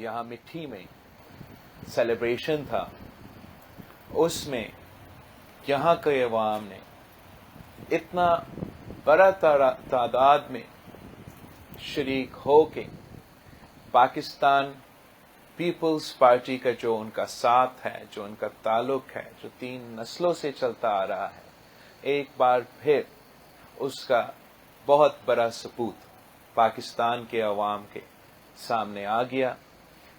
یہاں مٹھی میں سیلیبریشن تھا، اس میں یہاں کے عوام نے اتنا بڑا تعداد میں شریک ہو کے پاکستان پیپلز پارٹی کا جو ان کا ساتھ ہے، جو ان کا تعلق ہے، جو 3 نسلوں سے چلتا آ رہا ہے، ایک بار پھر اس کا بہت بڑا ثبوت پاکستان کے عوام کے سامنے آ گیا۔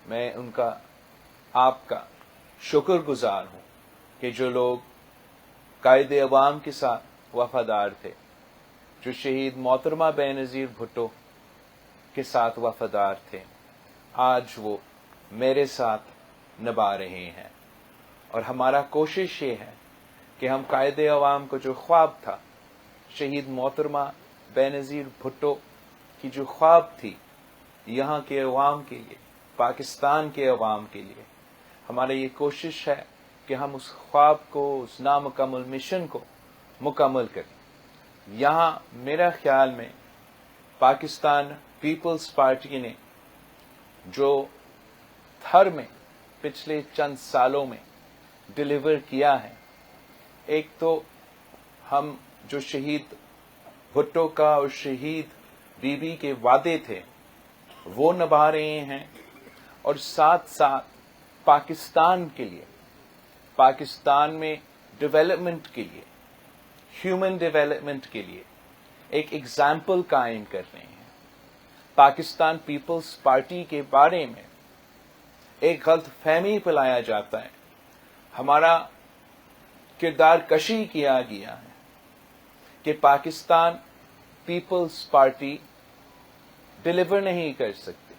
میں ان کا، آپ کا شکر گزار ہوں کہ جو لوگ قائد عوام کے ساتھ وفادار تھے، جو شہید محترمہ بے نظیر بھٹو کے ساتھ وفادار تھے، آج وہ میرے ساتھ نبھا رہے ہیں۔ اور ہمارا کوشش یہ ہے کہ ہم قائد عوام کو جو خواب تھا، شہید محترمہ بے نظیر بھٹو کی جو خواب تھی یہاں کے عوام کے لیے، پاکستان کے عوام کے لیے، ہماری یہ کوشش ہے کہ ہم اس خواب کو، اس نامکمل مشن کو مکمل کریں۔ یہاں میرا خیال میں پاکستان پیپلز پارٹی نے جو تھر میں پچھلے چند سالوں میں ڈیلیور کیا ہے، ایک تو ہم جو شہید بھٹو کا اور شہید بی بی کے وعدے تھے وہ نبھا رہے ہیں، اور ساتھ ساتھ پاکستان کے لیے، پاکستان میں ڈیولپمنٹ کے لیے، ہیومن ڈیولپمنٹ کے لیے ایک ایگزامپل قائم کر رہے ہیں۔ پاکستان پیپلز پارٹی کے بارے میں ایک غلط فہمی پھیلایا جاتا ہے، ہمارا کردار کشی کیا گیا ہے کہ پاکستان پیپلز پارٹی ڈیلیور نہیں کر سکتے،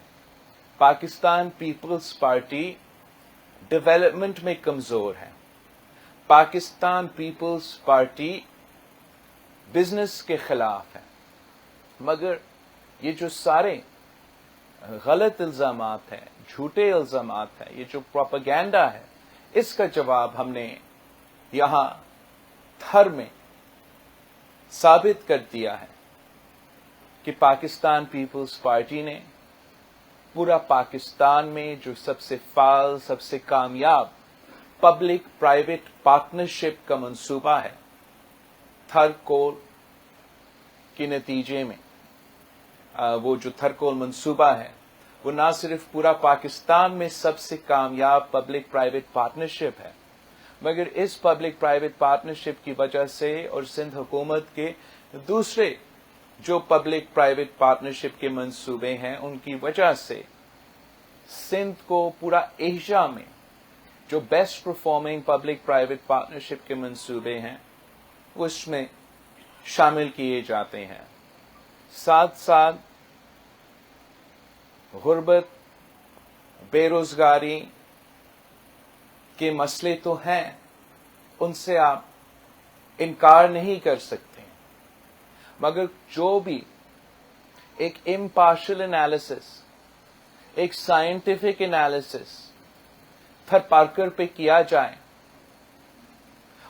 پاکستان پیپلز پارٹی ڈیولپمنٹ میں کمزور ہے، پاکستان پیپلز پارٹی بزنس کے خلاف ہے۔ مگر یہ جو سارے غلط الزامات ہیں، جھوٹے الزامات ہیں، یہ جو پروپیگنڈا ہے، اس کا جواب ہم نے یہاں تھر میں ثابت کر دیا ہے کہ پاکستان پیپلز پارٹی نے پورا پاکستان میں جو سب سے فعال، سب سے کامیاب پبلک پرائیویٹ پارٹنرشپ کا منصوبہ ہے، تھر کول کے نتیجے میں وہ جو تھر کول منصوبہ ہے وہ نہ صرف پورا پاکستان میں سب سے کامیاب پبلک پرائیویٹ پارٹنرشپ ہے، مگر اس پبلک پرائیویٹ پارٹنرشپ کی وجہ سے اور سندھ حکومت کے دوسرے جو پبلک پرائیویٹ پارٹنرشپ کے منصوبے ہیں ان کی وجہ سے سندھ کو پورا ایشیا میں جو best performing public private partnership کے منصوبے ہیں اس میں شامل کیے جاتے ہیں۔ ساتھ ساتھ غربت، بے روزگاری کے مسئلے تو ہیں، ان سے آپ انکار نہیں کر سکتے، مگر جو بھی ایک امپارشل انالیسس، ایک سائنٹیفک انالیسس تھر پارکر پہ کیا جائے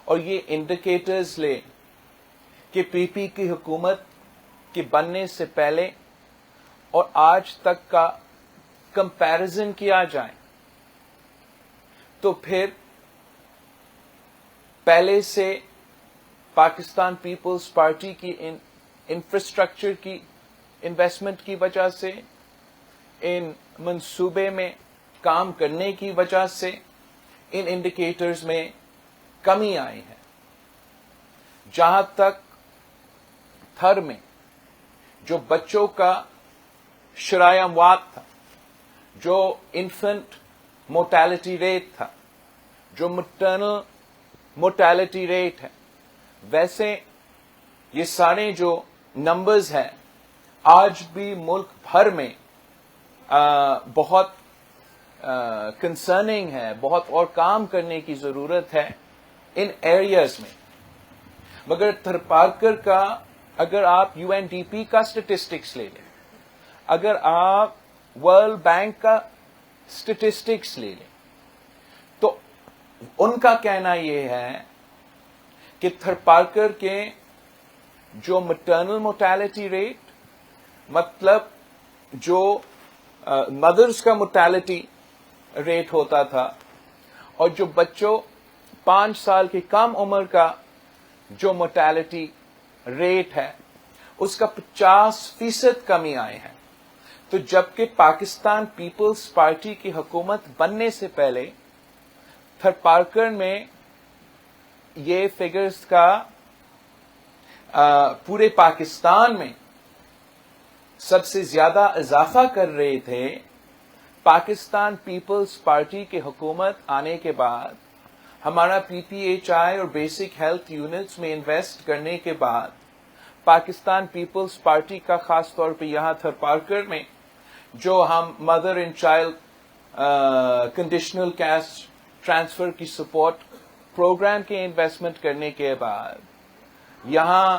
اور یہ انڈیکیٹرز لے کہ پی پی کی حکومت کے بننے سے پہلے اور آج تک کا کمپیرزن کیا جائے، تو پھر پہلے سے پاکستان پیپلز پارٹی کی انفراسٹرکچر کی انویسٹمنٹ کی وجہ سے، ان منصوبے میں کام کرنے کی وجہ سے ان انڈیکیٹرز میں کمی آئی ہے۔ جہاں تک تھر میں جو بچوں کا شرح اموات تھا، جو انفنٹ موٹیلٹی ریٹ تھا، جو مٹرنل موٹیلٹی ریٹ ہے، ویسے یہ سارے جو نمبرز ہیں آج بھی ملک بھر میں بہت کنسرننگ ہے، بہت اور کام کرنے کی ضرورت ہے ان ایریاز میں۔ مگر تھر پارکر کا اگر آپ یو این ڈی پی کا سٹیٹسٹکس لے لیں، اگر آپ ورلڈ بینک کا سٹیٹسٹکس لے لیں، تو ان کا کہنا یہ ہے کہ تھر پارکر کے جو مٹرنل موٹیلٹی ریٹ، مطلب جو مدرس کا mortality ریٹ ہوتا تھا، اور جو بچوں 5 سال کی کم عمر کا جو mortality ریٹ ہے اس کا 50% کمی آئے ہیں. تو جبکہ پاکستان پیپلز پارٹی کی حکومت بننے سے پہلے تھرپارکر میں یہ فگرز کا پورے پاکستان میں سب سے زیادہ اضافہ کر رہے تھے. پاکستان پیپلز پارٹی کی حکومت آنے کے بعد ہمارا پی پی ایچ آئی اور بیسک ہیلتھ یونٹس میں انویسٹ کرنے کے بعد پاکستان پیپلز پارٹی کا خاص طور پہ یہاں تھرپارکر میں جو ہم mother and child conditional cash transfer کی سپورٹ پروگرام کے انویسٹمنٹ کرنے کے بعد یہاں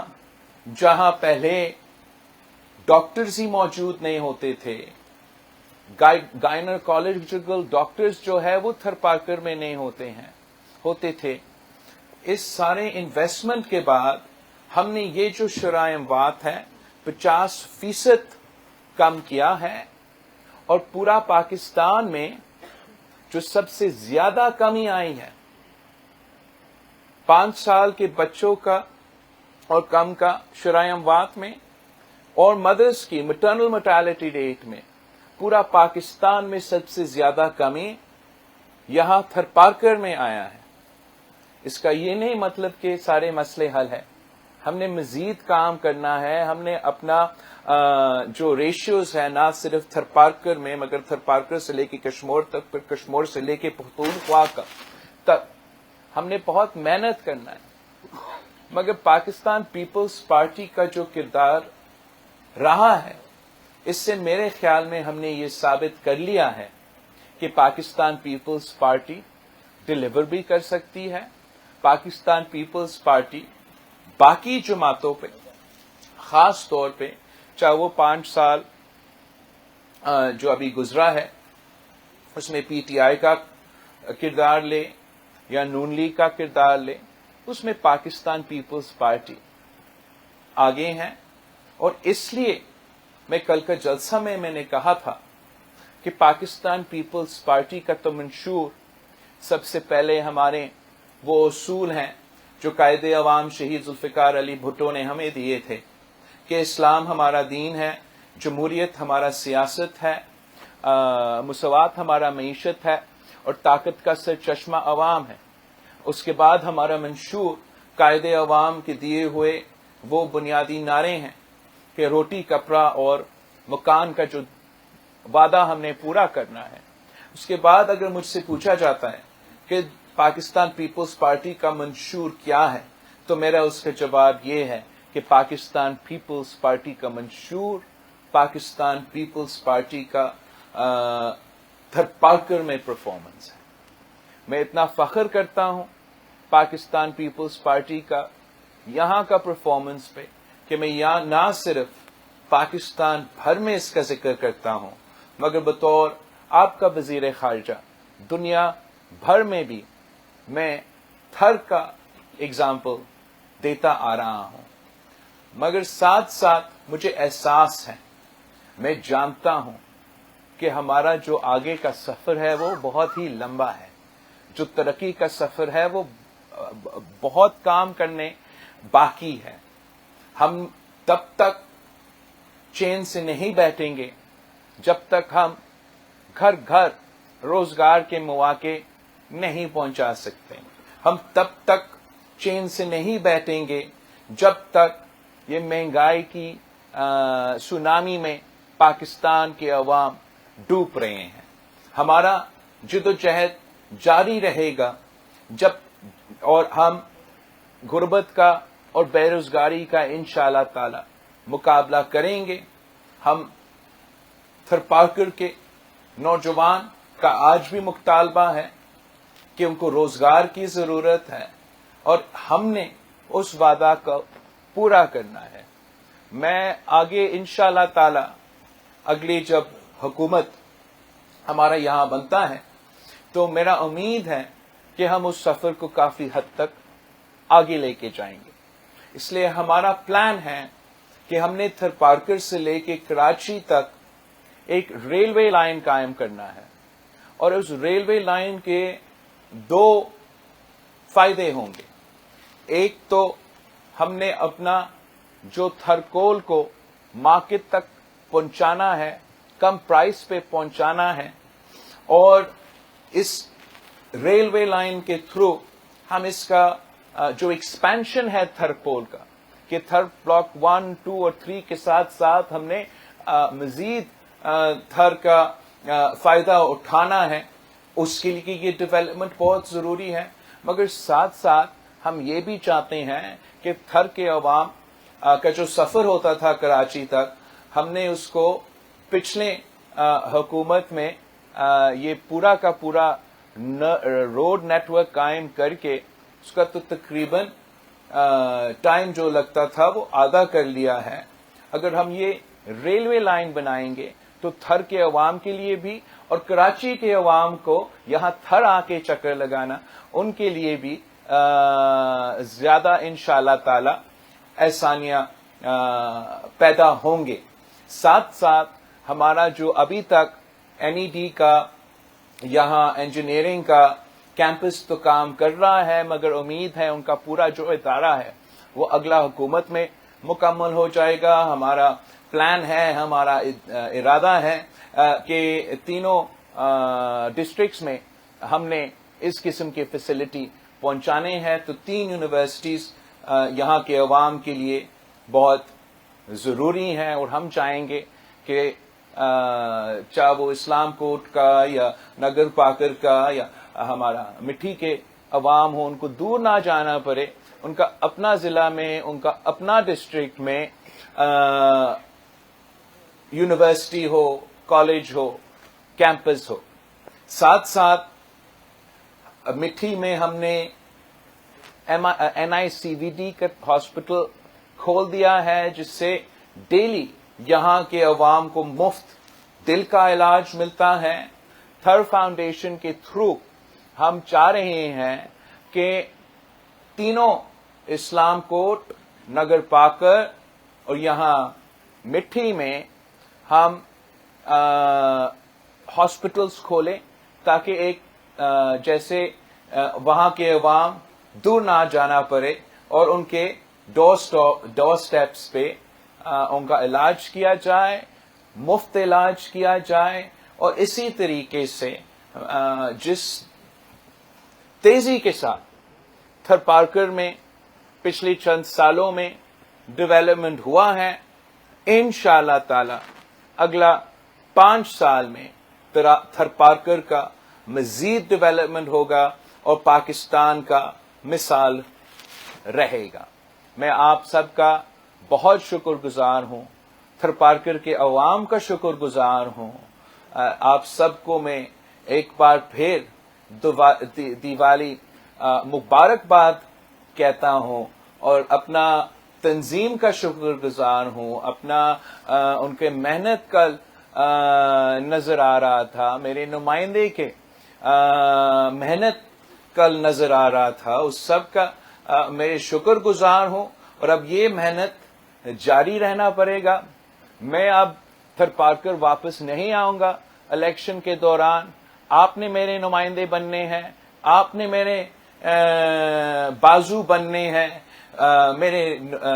جہاں پہلے ڈاکٹرز ہی موجود نہیں ہوتے تھے، گائنیکولوجیکل ڈاکٹرز جو ہے وہ تھرپارکر میں نہیں ہوتے تھے. اس سارے انویسٹمنٹ کے بعد ہم نے یہ جو شرح اموات ہے 50% کم کیا ہے، اور پورا پاکستان میں جو سب سے زیادہ کمی آئی ہے 5 سال کے بچوں کا اور کم کا شرح اموات میں، اور مدرس کی مٹرنل mortality ریٹ میں پورا پاکستان میں سب سے زیادہ کمی یہاں تھرپارکر میں آیا ہے. اس کا یہ نہیں مطلب کہ سارے مسئلے حل ہیں. ہم نے مزید کام کرنا ہے. ہم نے اپنا جو ریشیوز ہے نہ صرف تھرپارکر میں مگر تھرپارکر سے لے کے کشمور تک، پھر کشمور سے لے کے پختونخوا تک ہم نے بہت محنت کرنا ہے. مگر پاکستان پیپلز پارٹی کا جو کردار رہا ہے اس سے میرے خیال میں ہم نے یہ ثابت کر لیا ہے کہ پاکستان پیپلز پارٹی ڈیلیور بھی کر سکتی ہے. پاکستان پیپلز پارٹی باقی جماعتوں پہ خاص طور پہ، چاہے وہ 5 سال جو ابھی گزرا ہے اس میں پی ٹی آئی کا کردار لے یا نون لیگ کا کردار لے، اس میں پاکستان پیپلز پارٹی آگے ہیں. اور اس لیے میں کل کا جلسہ میں نے کہا تھا کہ پاکستان پیپلز پارٹی کا تو منشور سب سے پہلے ہمارے وہ اصول ہیں جو قائد عوام شہید ذوالفقار علی بھٹو نے ہمیں دیے تھے کہ اسلام ہمارا دین ہے، جمہوریت ہمارا سیاست ہے، مساوات ہمارا معیشت ہے، اور طاقت کا سر چشمہ عوام ہے. اس کے بعد ہمارا منشور قائد عوام کے دیے ہوئے وہ بنیادی نعرے ہیں کہ روٹی، کپڑا اور مکان کا جو وعدہ ہم نے پورا کرنا ہے. اس کے بعد اگر مجھ سے پوچھا جاتا ہے کہ پاکستان پیپلز پارٹی کا منشور کیا ہے تو میرا اس کا جواب یہ ہے کہ پاکستان پیپلز پارٹی کا منشور پاکستان پیپلز پارٹی کا تھرپارکر میں پرفارمنس ہے. میں اتنا فخر کرتا ہوں پاکستان پیپلز پارٹی کا یہاں کا پرفارمنس پہ کہ میں یہاں نہ صرف پاکستان بھر میں اس کا ذکر کرتا ہوں مگر بطور آپ کا وزیر خارجہ دنیا بھر میں بھی میں تھر کا اگزامپل دیتا آ رہا ہوں. مگر ساتھ ساتھ مجھے احساس ہے، میں جانتا ہوں کہ ہمارا جو آگے کا سفر ہے وہ بہت ہی لمبا ہے، جو ترقی کا سفر ہے وہ بہت کام کرنے باقی ہے. ہم تب تک چین سے نہیں بیٹھیں گے جب تک ہم گھر گھر روزگار کے مواقع نہیں پہنچا سکتے. ہم تب تک چین سے نہیں بیٹھیں گے جب تک یہ مہنگائی کی سونامی میں پاکستان کے عوام ڈوب رہے ہیں. ہمارا جدوجہد جاری رہے گا اور ہم غربت کا اور بے روزگاری کا انشاءاللہ تعالی مقابلہ کریں گے. ہم تھرپارکر کے نوجوان کا آج بھی مطالبہ ہے کہ ان کو روزگار کی ضرورت ہے اور ہم نے اس وعدہ کو پورا کرنا ہے. میں آگے انشاءاللہ تعالی اگلی جب حکومت ہمارا یہاں بنتا ہے تو میرا امید ہے کہ ہم اس سفر کو کافی حد تک آگے لے کے جائیں گے. اس لیے ہمارا پلان ہے کہ ہم نے تھرپارکر سے لے کے کراچی تک ایک ریلوے لائن قائم کرنا ہے، اور اس ریلوے لائن کے دو فائدے ہوں گے. ایک تو ہم نے اپنا جو تھرکول کو مارکیٹ تک پہنچانا ہے، کم پرائس پہ پہنچانا ہے، اور اس ریلوے لائن کے تھرو ہم اس کا جو ایکسپینشن ہے تھرکول کا، کہ تھر بلاک 1، 2 اور 3 کے ساتھ ساتھ ہم نے مزید تھر کا فائدہ اٹھانا ہے، اس کے لیے یہ ڈیولپمنٹ بہت ضروری ہے. مگر ساتھ ساتھ ہم یہ بھی چاہتے ہیں کہ تھر کے عوام کا جو سفر ہوتا تھا کراچی تک، ہم نے اس کو پچھلے حکومت میں یہ پورا کا پورا روڈ نیٹ ورک قائم کر کے اس کا تو تقریباً ٹائم جو لگتا تھا وہ آدھا کر لیا ہے. اگر ہم یہ ریلوے لائن بنائیں گے تو تھر کے عوام کے لیے بھی اور کراچی کے عوام کو یہاں تھر آ کے چکر لگانا ان کے لیے بھی زیادہ انشاءاللہ تعالی آسانیاں پیدا ہوں گے. ساتھ ساتھ ہمارا جو ابھی تک NED کا یہاں انجینئرنگ کا کیمپس تو کام کر رہا ہے، مگر امید ہے ان کا پورا جو ادارہ ہے وہ اگلا حکومت میں مکمل ہو جائے گا. ہمارا پلان ہے، ہمارا ارادہ ہے کہ تینوں ڈسٹرکٹس میں ہم نے اس قسم کی فیسلٹی پہنچانے ہیں. تو 3 یونیورسٹیز یہاں کے عوام کے لیے بہت ضروری ہیں، اور ہم چاہیں گے کہ چاہے وہ اسلام کوٹ کا یا نگر پاکر کا یا ہمارا مٹھی کے عوام ہو، ان کو دور نہ جانا پڑے. ان کا اپنا ضلع میں، ان کا اپنا ڈسٹرکٹ میں یونیورسٹی ہو، کالج ہو، کیمپس ہو. ساتھ ساتھ مٹھی میں ہم نے NICVD کا ہاسپٹل کھول دیا ہے، جس سے ڈیلی یہاں کے عوام کو مفت دل کا علاج ملتا ہے. تھر فاؤنڈیشن کے تھرو ہم چاہ رہے ہیں کہ تینوں اسلام کوٹ، نگر پاکر اور یہاں مٹھی میں ہم ہاسپٹلس کھولیں، تاکہ ایک جیسے وہاں کے عوام دور نہ جانا پڑے اور ان کے ڈور سٹیپس پہ ان کا علاج کیا جائے، مفت علاج کیا جائے. اور اسی طریقے سے جس تیزی کے ساتھ تھر پارکر میں پچھلے چند سالوں میں ڈیولپمنٹ ہوا ہے، انشاءاللہ تعالی اگلا 5 سال میں تھر پارکر کا مزید ڈیولپمنٹ ہوگا اور پاکستان کا مثال رہے گا. میں آپ سب کا بہت شکر گزار ہوں، تھر پارکر کے عوام کا شکر گزار ہوں. آپ سب کو میں ایک بار پھر دیوالی مبارکباد کہتا ہوں، اور اپنا تنظیم کا شکر گزار ہوں. اپنا ان کے محنت کا نظر آ رہا تھا، میرے نمائندے کے محنت کل نظر آ رہا تھا، اس سب کا میرے شکر گزار ہوں. اور اب یہ محنت جاری رہنا پڑے گا. میں اب تھر پارکر واپس نہیں آؤں گا الیکشن کے دوران. آپ نے میرے نمائندے بننے ہیں، آپ نے میرے بازو بننے ہیں، میرے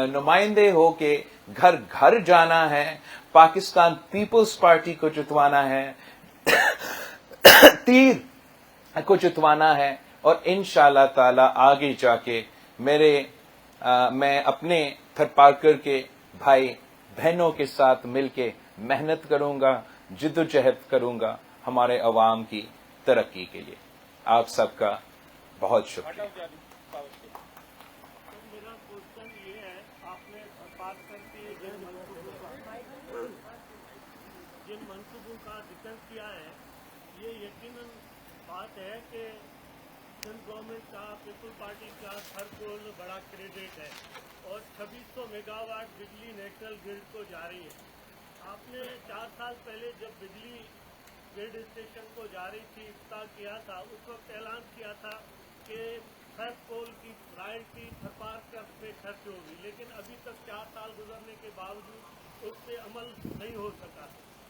نمائندے ہو کے گھر گھر جانا ہے، پاکستان پیپلز پارٹی کو جتوانا ہے، تیر کو جتوانا ہے. اور انشاءاللہ تعالی آگے جا کے میں اپنے تھر پارکر کے بھائی بہنوں کے ساتھ مل کے محنت کروں گا، جدوجہد کروں گا ہمارے عوام کی ترقی کے لیے. آپ سب کا بہت شکریہ. میرا کوشچن یہ ہے، آپ نے بات کر کے جن منصوبوں کا ذکر کیا ہے، یہ یقیناً بات ہے کہ سندھ گورنمنٹ کا، پیپل پارٹی کا تھر کو بڑا کریڈٹ ہے، اور 2600 میگا واٹ بجلی نیشنل گرڈ کو جا رہی ہے. آپ نے 4 سال پہلے جب بجلی گرڈ اسٹیشن کو جاری تھی، افتتاح کیا تھا، اس وقت اعلان کیا تھا کہ تھر کول کی رائلٹی تھر پارکر پہ خرچ ہوگی، لیکن ابھی تک 4 سال گزرنے کے باوجود اس پہ عمل نہیں ہو سکا.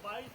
22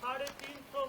350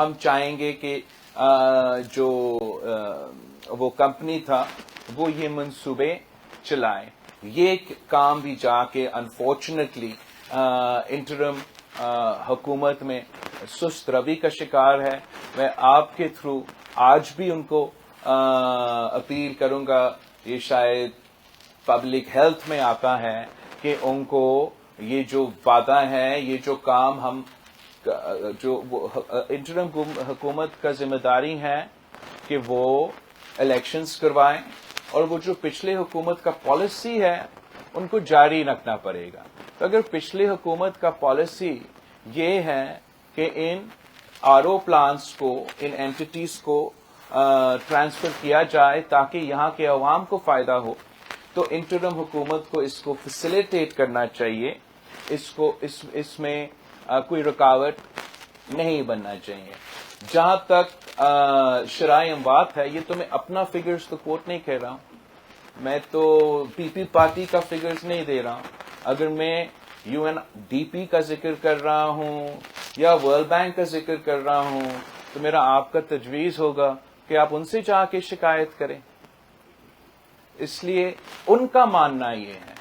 ہم چاہیں گے کہ جو وہ کمپنی تھا وہ یہ منصوبے چلائے. یہ کام بھی جا کے انفارچونیٹلی انٹرم حکومت میں سست روی کا شکار ہے. میں آپ کے تھرو آج بھی ان کو اپیل کروں گا, یہ شاید پبلک ہیلتھ میں آتا ہے کہ ان کو یہ جو وعدہ ہے, یہ جو کام ہم جو انٹرم حکومت کا ذمہ داری ہے کہ وہ الیکشنز کروائیں, اور وہ جو پچھلے حکومت کا پالیسی ہے ان کو جاری رکھنا پڑے گا. تو اگر پچھلے حکومت کا پالیسی یہ ہے کہ ان آر او پلانٹس کو, ان اینٹیٹیز کو ٹرانسفر کیا جائے تاکہ یہاں کے عوام کو فائدہ ہو, تو انٹرم حکومت کو اس کو فیسیلیٹیٹ کرنا چاہیے. اس میں کوئی رکاوٹ نہیں بننا چاہیے. جہاں تک شرائع اموات ہے, یہ تو میں اپنا فگرز تو کوٹ نہیں کہہ رہا ہوں, میں تو پی پی پارٹی کا فگرز نہیں دے رہا ہوں. اگر میں یو این ڈی پی کا ذکر کر رہا ہوں یا ورلڈ بینک کا ذکر کر رہا ہوں تو میرا آپ کا تجویز ہوگا کہ آپ ان سے جا کے شکایت کریں. اس لیے ان کا ماننا یہ ہے,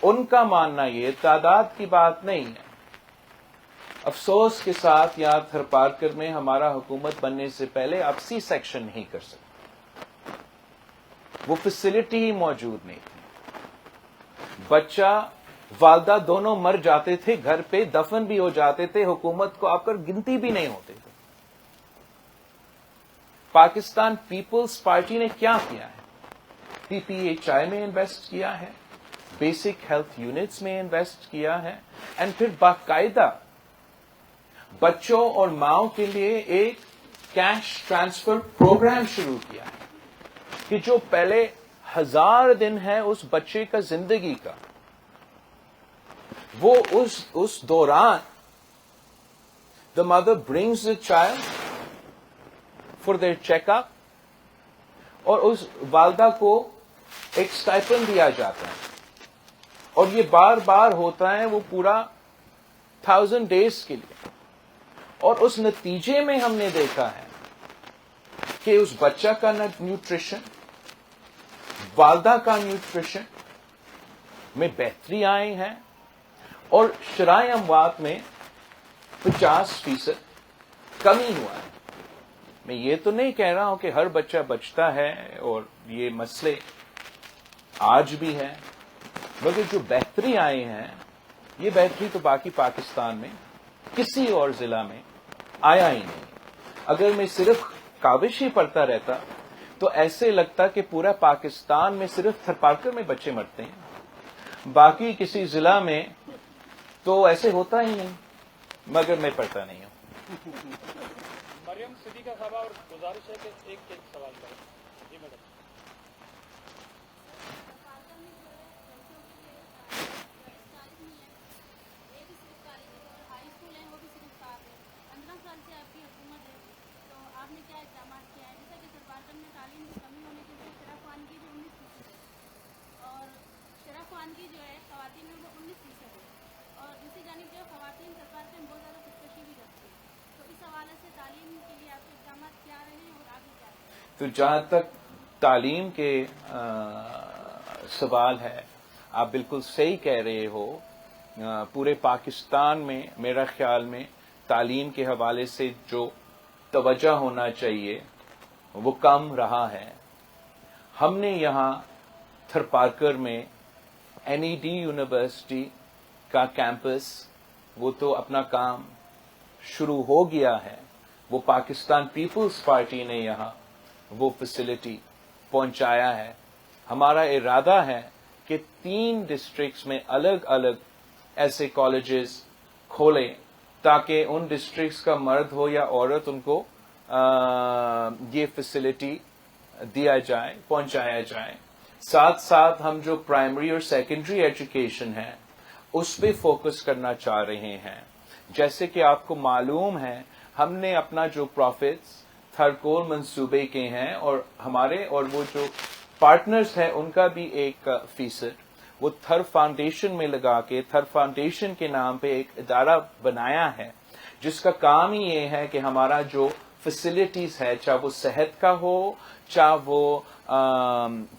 ان کا ماننا یہ تعداد کی بات نہیں ہے. افسوس کے ساتھ یہاں تھرپارکر میں ہمارا حکومت بننے سے پہلے آپ سی سیکشن نہیں کر سکتے, وہ فیسلٹی ہی موجود نہیں تھی. بچہ والدہ دونوں مر جاتے تھے, گھر پہ دفن بھی ہو جاتے تھے, حکومت کو آپ کر گنتی بھی نہیں ہوتے تھے. پاکستان پیپلز پارٹی نے کیا کیا ہے؟ پی پی ایچ آئی میں انویسٹ کیا ہے, بیسک ہیلتھ یونٹس میں انویسٹ کیا ہے, اینڈ پھر باقاعدہ بچوں اور ماؤں کے لیے ایک کیش ٹرانسفر پروگرام شروع کیا ہے کہ جو پہلے 1000 دن ہے اس بچے کا زندگی کا, وہ اس دوران the mother brings the child for their check up, اور اس والدہ کو ایک اسٹائپن دیا جاتا ہے, اور یہ بار بار ہوتا ہے وہ پورا 1000 days کے لیے. اور اس نتیجے میں ہم نے دیکھا ہے کہ اس بچہ کا نیوٹریشن, والدہ کا نیوٹریشن میں بہتری آئی ہے, اور شرائع اموات میں 50% کمی ہوا ہے. میں یہ تو نہیں کہہ رہا ہوں کہ ہر بچہ بچتا ہے, اور یہ مسئلے آج بھی ہیں, مگر جو بہتری آئی ہیں یہ بہتری تو باقی پاکستان میں کسی اور ضلع میں آیا ہی نہیں. اگر میں صرف کاوش ہی پڑھتا رہتا تو ایسے لگتا کہ پورا پاکستان میں صرف تھرپارکر میں بچے مرتے ہیں, باقی کسی ضلع میں تو ایسے ہوتا ہی نہیں, مگر میں پڑھتا نہیں ہوں. مریم صدیقہ صاحبہ, اور گزارش ہے کہ ایک سوال کریں. جی میڈم. کی جو ہے خواتین میں وہ 19% ہے, اور دوسری جانب جو خواتین سرکار سے بہت زیادہ خودکشی بھی کرتی ہے. تو اس حوالے سے تعلیم کے لیے آپ کے اقدامات کیا رہے ہیں اور آگے کیا رہے ہیں؟ تو جہاں تک تعلیم کے سوال ہے, آپ بالکل صحیح کہہ رہے ہو. پورے پاکستان میں میرا خیال میں تعلیم کے حوالے سے جو توجہ ہونا چاہیے وہ کم رہا ہے. ہم نے یہاں تھرپارکر میں این ای ڈی یونیورسٹی کا کیمپس, وہ تو اپنا کام شروع ہو گیا ہے. وہ پاکستان پیپلز پارٹی نے یہاں وہ فیسلٹی پہنچایا ہے. ہمارا ارادہ ہے کہ 3 ڈسٹرکٹس میں الگ الگ ایسے کالجز کھولیں تاکہ ان ڈسٹرکٹس کا مرد ہو یا عورت ان کو یہ فیسلٹی دیا جائے, پہنچایا جائے. ساتھ ساتھ ہم جو پرائمری اور سیکنڈری ایجوکیشن ہے اس پہ فوکس کرنا چاہ رہے ہیں. جیسے کہ آپ کو معلوم ہے ہم نے اپنا جو پروفٹس تھرکول منصوبے کے ہیں, اور ہمارے اور وہ جو پارٹنرز ہیں ان کا بھی 1% وہ تھر فاؤنڈیشن میں لگا کے, تھر فاؤنڈیشن کے نام پہ ایک ادارہ بنایا ہے جس کا کام ہی یہ ہے کہ ہمارا جو فیسلٹیز ہے، چاہے وہ صحت کا ہو، چاہے وہ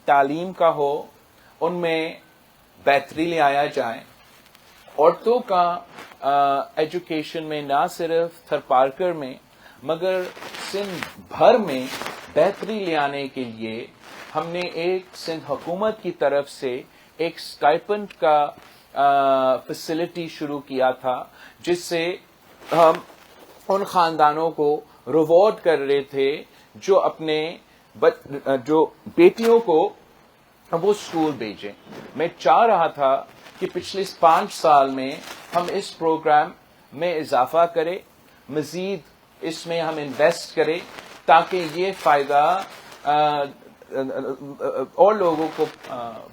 تعلیم کا ہو، ان میں بہتری لے آیا جائے. عورتوں کا ایجوکیشن میں نہ صرف تھرپارکر میں مگر سندھ بھر میں بہتری لے آنے کے لیے ہم نے ایک سندھ حکومت کی طرف سے ایک اسٹائپنڈ کا فیسلٹی شروع کیا تھا، جس سے ہم ان خاندانوں کو ریوارڈ کر رہے تھے جو اپنے جو بیٹیوں کو وہ اسکول بھیجیں. میں چاہ رہا تھا کہ پچھلے 5 سال میں ہم اس پروگرام میں اضافہ کریں، مزید اس میں ہم انویسٹ کریں تاکہ یہ فائدہ اور لوگوں کو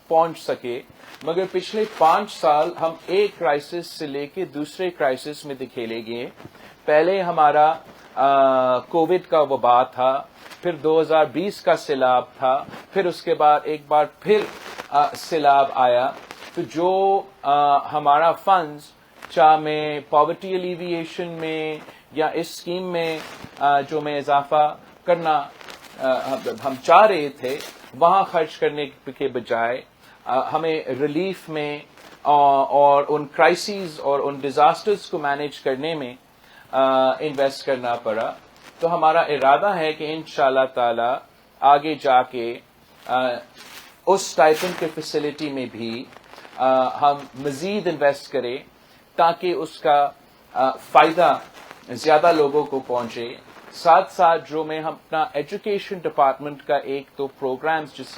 پہنچ سکے. مگر پچھلے 5 سال ہم ایک کرائسس سے لے کے دوسرے کرائسس میں دکھیلے گئے. پہلے ہمارا کووڈ کا وبا تھا، پھر 2020 کا سیلاب تھا، پھر اس کے بعد ایک بار پھر سیلاب آیا. تو جو ہمارا فنڈز چاہے میں پاورٹی ایلیویشن میں یا اس اسکیم میں جو میں اضافہ کرنا ہم چاہ رہے تھے، وہاں خرچ کرنے کے بجائے ہمیں ریلیف میں اور ان کرائسز اور ان ڈیزاسٹرز کو مینیج کرنے میں انویسٹ کرنا پڑا. تو ہمارا ارادہ ہے کہ انشاءاللہ تعالی آگے جا کے اس اسٹائپنڈ کے فیسلٹی میں بھی ہم مزید انویسٹ کریں تاکہ اس کا فائدہ زیادہ لوگوں کو پہنچے. ساتھ ساتھ جو میں ہم اپنا ایجوکیشن ڈپارٹمنٹ کا ایک تو پروگرامز جس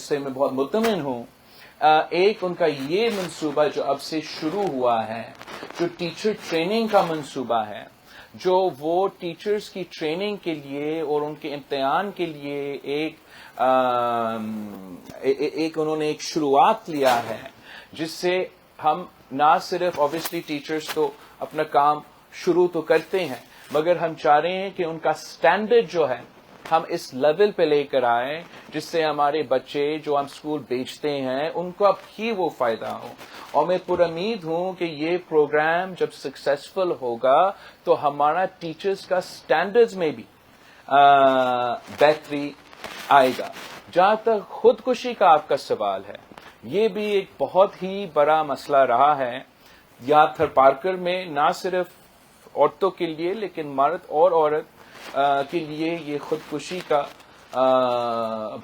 سے میں بہت مطمئن ہوں، ایک ان کا یہ منصوبہ جو اب سے شروع ہوا ہے، جو ٹیچر ٹریننگ کا منصوبہ ہے، جو وہ ٹیچرز کی ٹریننگ کے لیے اور ان کے امتحان کے لیے ایک انہوں نے ایک شروعات لیا ہے، جس سے ہم نہ صرف obviously ٹیچرز تو اپنا کام شروع تو کرتے ہیں، مگر ہم چاہ رہے ہیں کہ ان کا سٹینڈرڈ جو ہے ہم اس لیول پہ لے کر آئیں جس سے ہمارے بچے جو ہم اسکول بھیجتے ہیں ان کو اب ہی وہ فائدہ ہو. اور میں پر امید ہوں کہ یہ پروگرام جب سکسیسفل ہوگا تو ہمارا ٹیچرز کا سٹینڈرڈز میں بھی بہتری آئے گا. جہاں تک خودکشی کا آپ کا سوال ہے، یہ بھی ایک بہت ہی بڑا مسئلہ رہا ہے. یا تھرپارکر میں نہ صرف عورتوں کے لیے لیکن مرد اور عورت کے لیے یہ خودکشی کا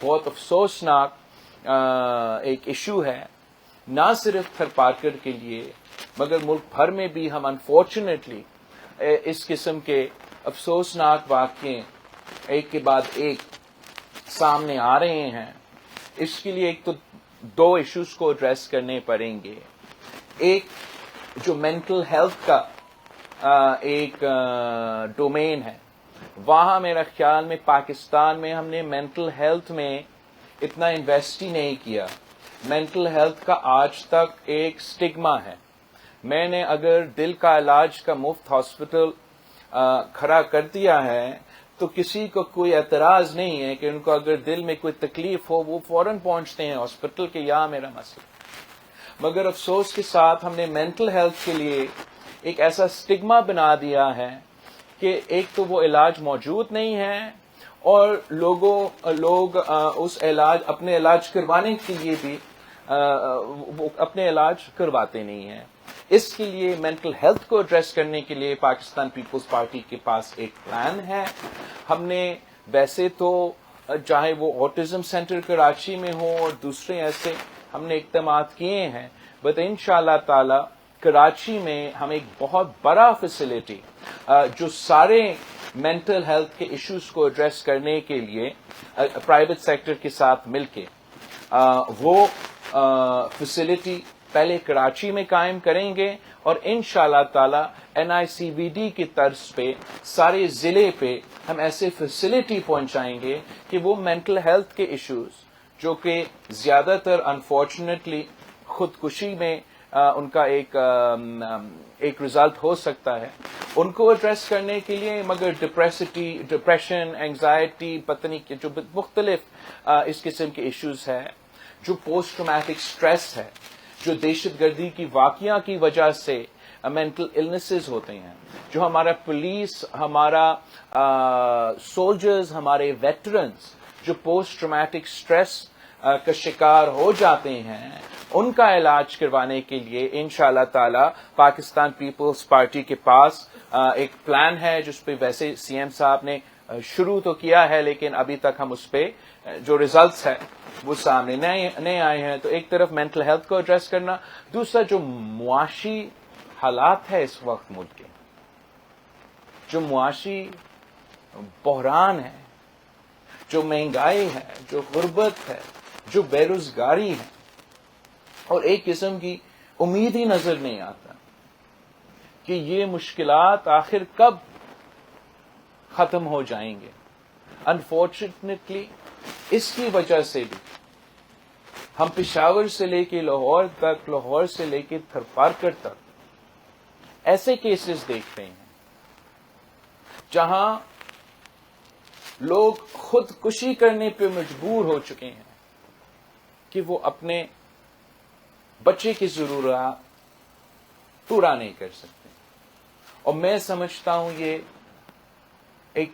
بہت افسوسناک ایک ایشو ہے. نہ صرف تھرپارکر کے لیے مگر ملک بھر میں بھی ہم انفارچونیٹلی اس قسم کے افسوسناک واقعے ایک کے بعد ایک سامنے آ رہے ہیں. اس کے لیے ایک تو 2 ایشوز کو ایڈریس کرنے پڑیں گے. ایک جو مینٹل ہیلتھ کا ایک ڈومین ہے، وہاں میرا خیال میں پاکستان میں ہم نے مینٹل ہیلتھ میں اتنا انویسٹ ہی نہیں کیا. مینٹل ہیلتھ کا آج تک ایک سٹگما ہے. میں نے اگر دل کا علاج کا مفت ہاسپٹل کھڑا کر دیا ہے تو کسی کو کوئی اعتراض نہیں ہے کہ ان کو اگر دل میں کوئی تکلیف ہو وہ فوراً پہنچتے ہیں ہاسپٹل کے یہاں میرا مسئلہ. مگر افسوس کے ساتھ ہم نے مینٹل ہیلتھ کے لیے ایک ایسا سٹگما بنا دیا ہے کہ ایک تو وہ علاج موجود نہیں ہے اور لوگ اس اپنے علاج کروانے کے لیے بھی وہ اپنے علاج کرواتے نہیں ہیں. اس کے لیے مینٹل ہیلتھ کو ایڈریس کرنے کے لیے پاکستان پیپلز پارٹی کے پاس ایک پلان ہے. ہم نے ویسے تو چاہے وہ آٹزم سینٹر کراچی میں ہو اور دوسرے ایسے ہم نے اقدامات کیے ہیں، بٹ انشاءاللہ تعالی کراچی میں ہم ایک بہت بڑا فیسلٹی جو سارے مینٹل ہیلتھ کے ایشوز کو ایڈریس کرنے کے لیے پرائیویٹ سیکٹر کے ساتھ مل کے وہ فیسلٹی پہلے کراچی میں قائم کریں گے اور انشاءاللہ تعالی NICVD کی طرز پہ سارے ضلع پہ ہم ایسے فیسلٹی پہنچائیں گے کہ وہ مینٹل ہیلتھ کے ایشوز جو کہ زیادہ تر انفارچونیٹلی خودکشی میں ان کا ایک رزلٹ ہو سکتا ہے، ان کو ایڈریس کرنے کے لیے. مگر ڈپریشن، اینگزائٹی، پتہ نہیں کہ جو مختلف اس قسم کے ایشوز ہیں، جو پوسٹ ٹرامیٹک سٹریس ہے، جو دہشت گردی کی واقعہ کی وجہ سے mental illnesses ہوتے ہیں, جو ہمارا پولیس, ہمارا سولجرز, ہمارے ویٹرنز جو پوسٹ ٹرامیٹک سٹریس کا شکار ہو جاتے ہیں, ان کا علاج کروانے کے لیے انشاءاللہ تعالی پاکستان پیپلز پارٹی کے پاس ایک پلان ہے, جس پہ ویسے سی ایم صاحب نے شروع تو کیا ہے, لیکن ابھی تک ہم اس پہ جو ریزلٹس ہے وہ سامنے نہیں آئے ہیں. تو ایک طرف مینٹل ہیلتھ کو ایڈریس کرنا, دوسرا جو معاشی حالات ہے اس وقت ملک کے, جو معاشی بحران ہے, جو مہنگائی ہے, جو غربت ہے, جو بے روزگاری ہے, اور ایک قسم کی امید ہی نظر نہیں آتا کہ یہ مشکلات آخر کب ختم ہو جائیں گے. انفارچونیٹلی اس کی وجہ سے بھی ہم پشاور سے لے کے لاہور تک, لاہور سے لے کے تھرپارکر تک ایسے کیسز دیکھتے ہیں جہاں لوگ خودکشی کرنے پہ مجبور ہو چکے ہیں کہ وہ اپنے بچے کی ضرورت پورا نہیں کر سکتے. اور میں سمجھتا ہوں یہ ایک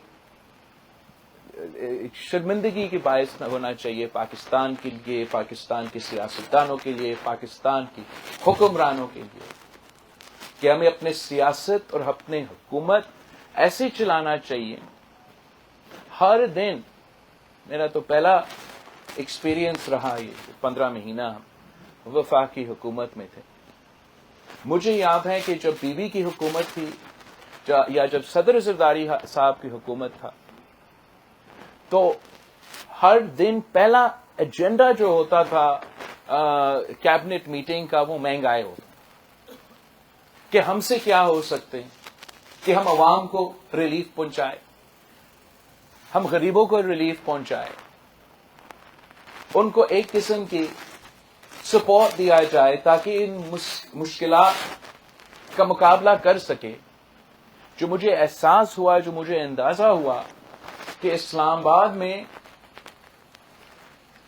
شرمندگی کے باعث ہونا چاہیے پاکستان کے لیے, پاکستان کے سیاستدانوں کے لیے, پاکستان کی حکمرانوں کے لیے, کہ ہمیں اپنے سیاست اور اپنے حکومت ایسے چلانا چاہیے. ہر دن, میرا تو پہلا ایکسپیرینس رہا یہ 15 مہینہ ہم وفاقی حکومت میں تھے. مجھے یاد ہے کہ جب بی بی کی حکومت تھی یا جب صدر زرداری صاحب کی حکومت تھا, تو ہر دن پہلا ایجنڈا جو ہوتا تھا کیبنٹ میٹنگ کا وہ مہنگائی ہوتا, کہ ہم سے کیا ہو سکتے ہیں کہ ہم عوام کو ریلیف پہنچائے, ہم غریبوں کو ریلیف پہنچائے, ان کو ایک قسم کی سپورٹ دیا جائے تاکہ ان مشکلات کا مقابلہ کر سکے. جو مجھے احساس ہوا, جو مجھے اندازہ ہوا کہ اسلام آباد میں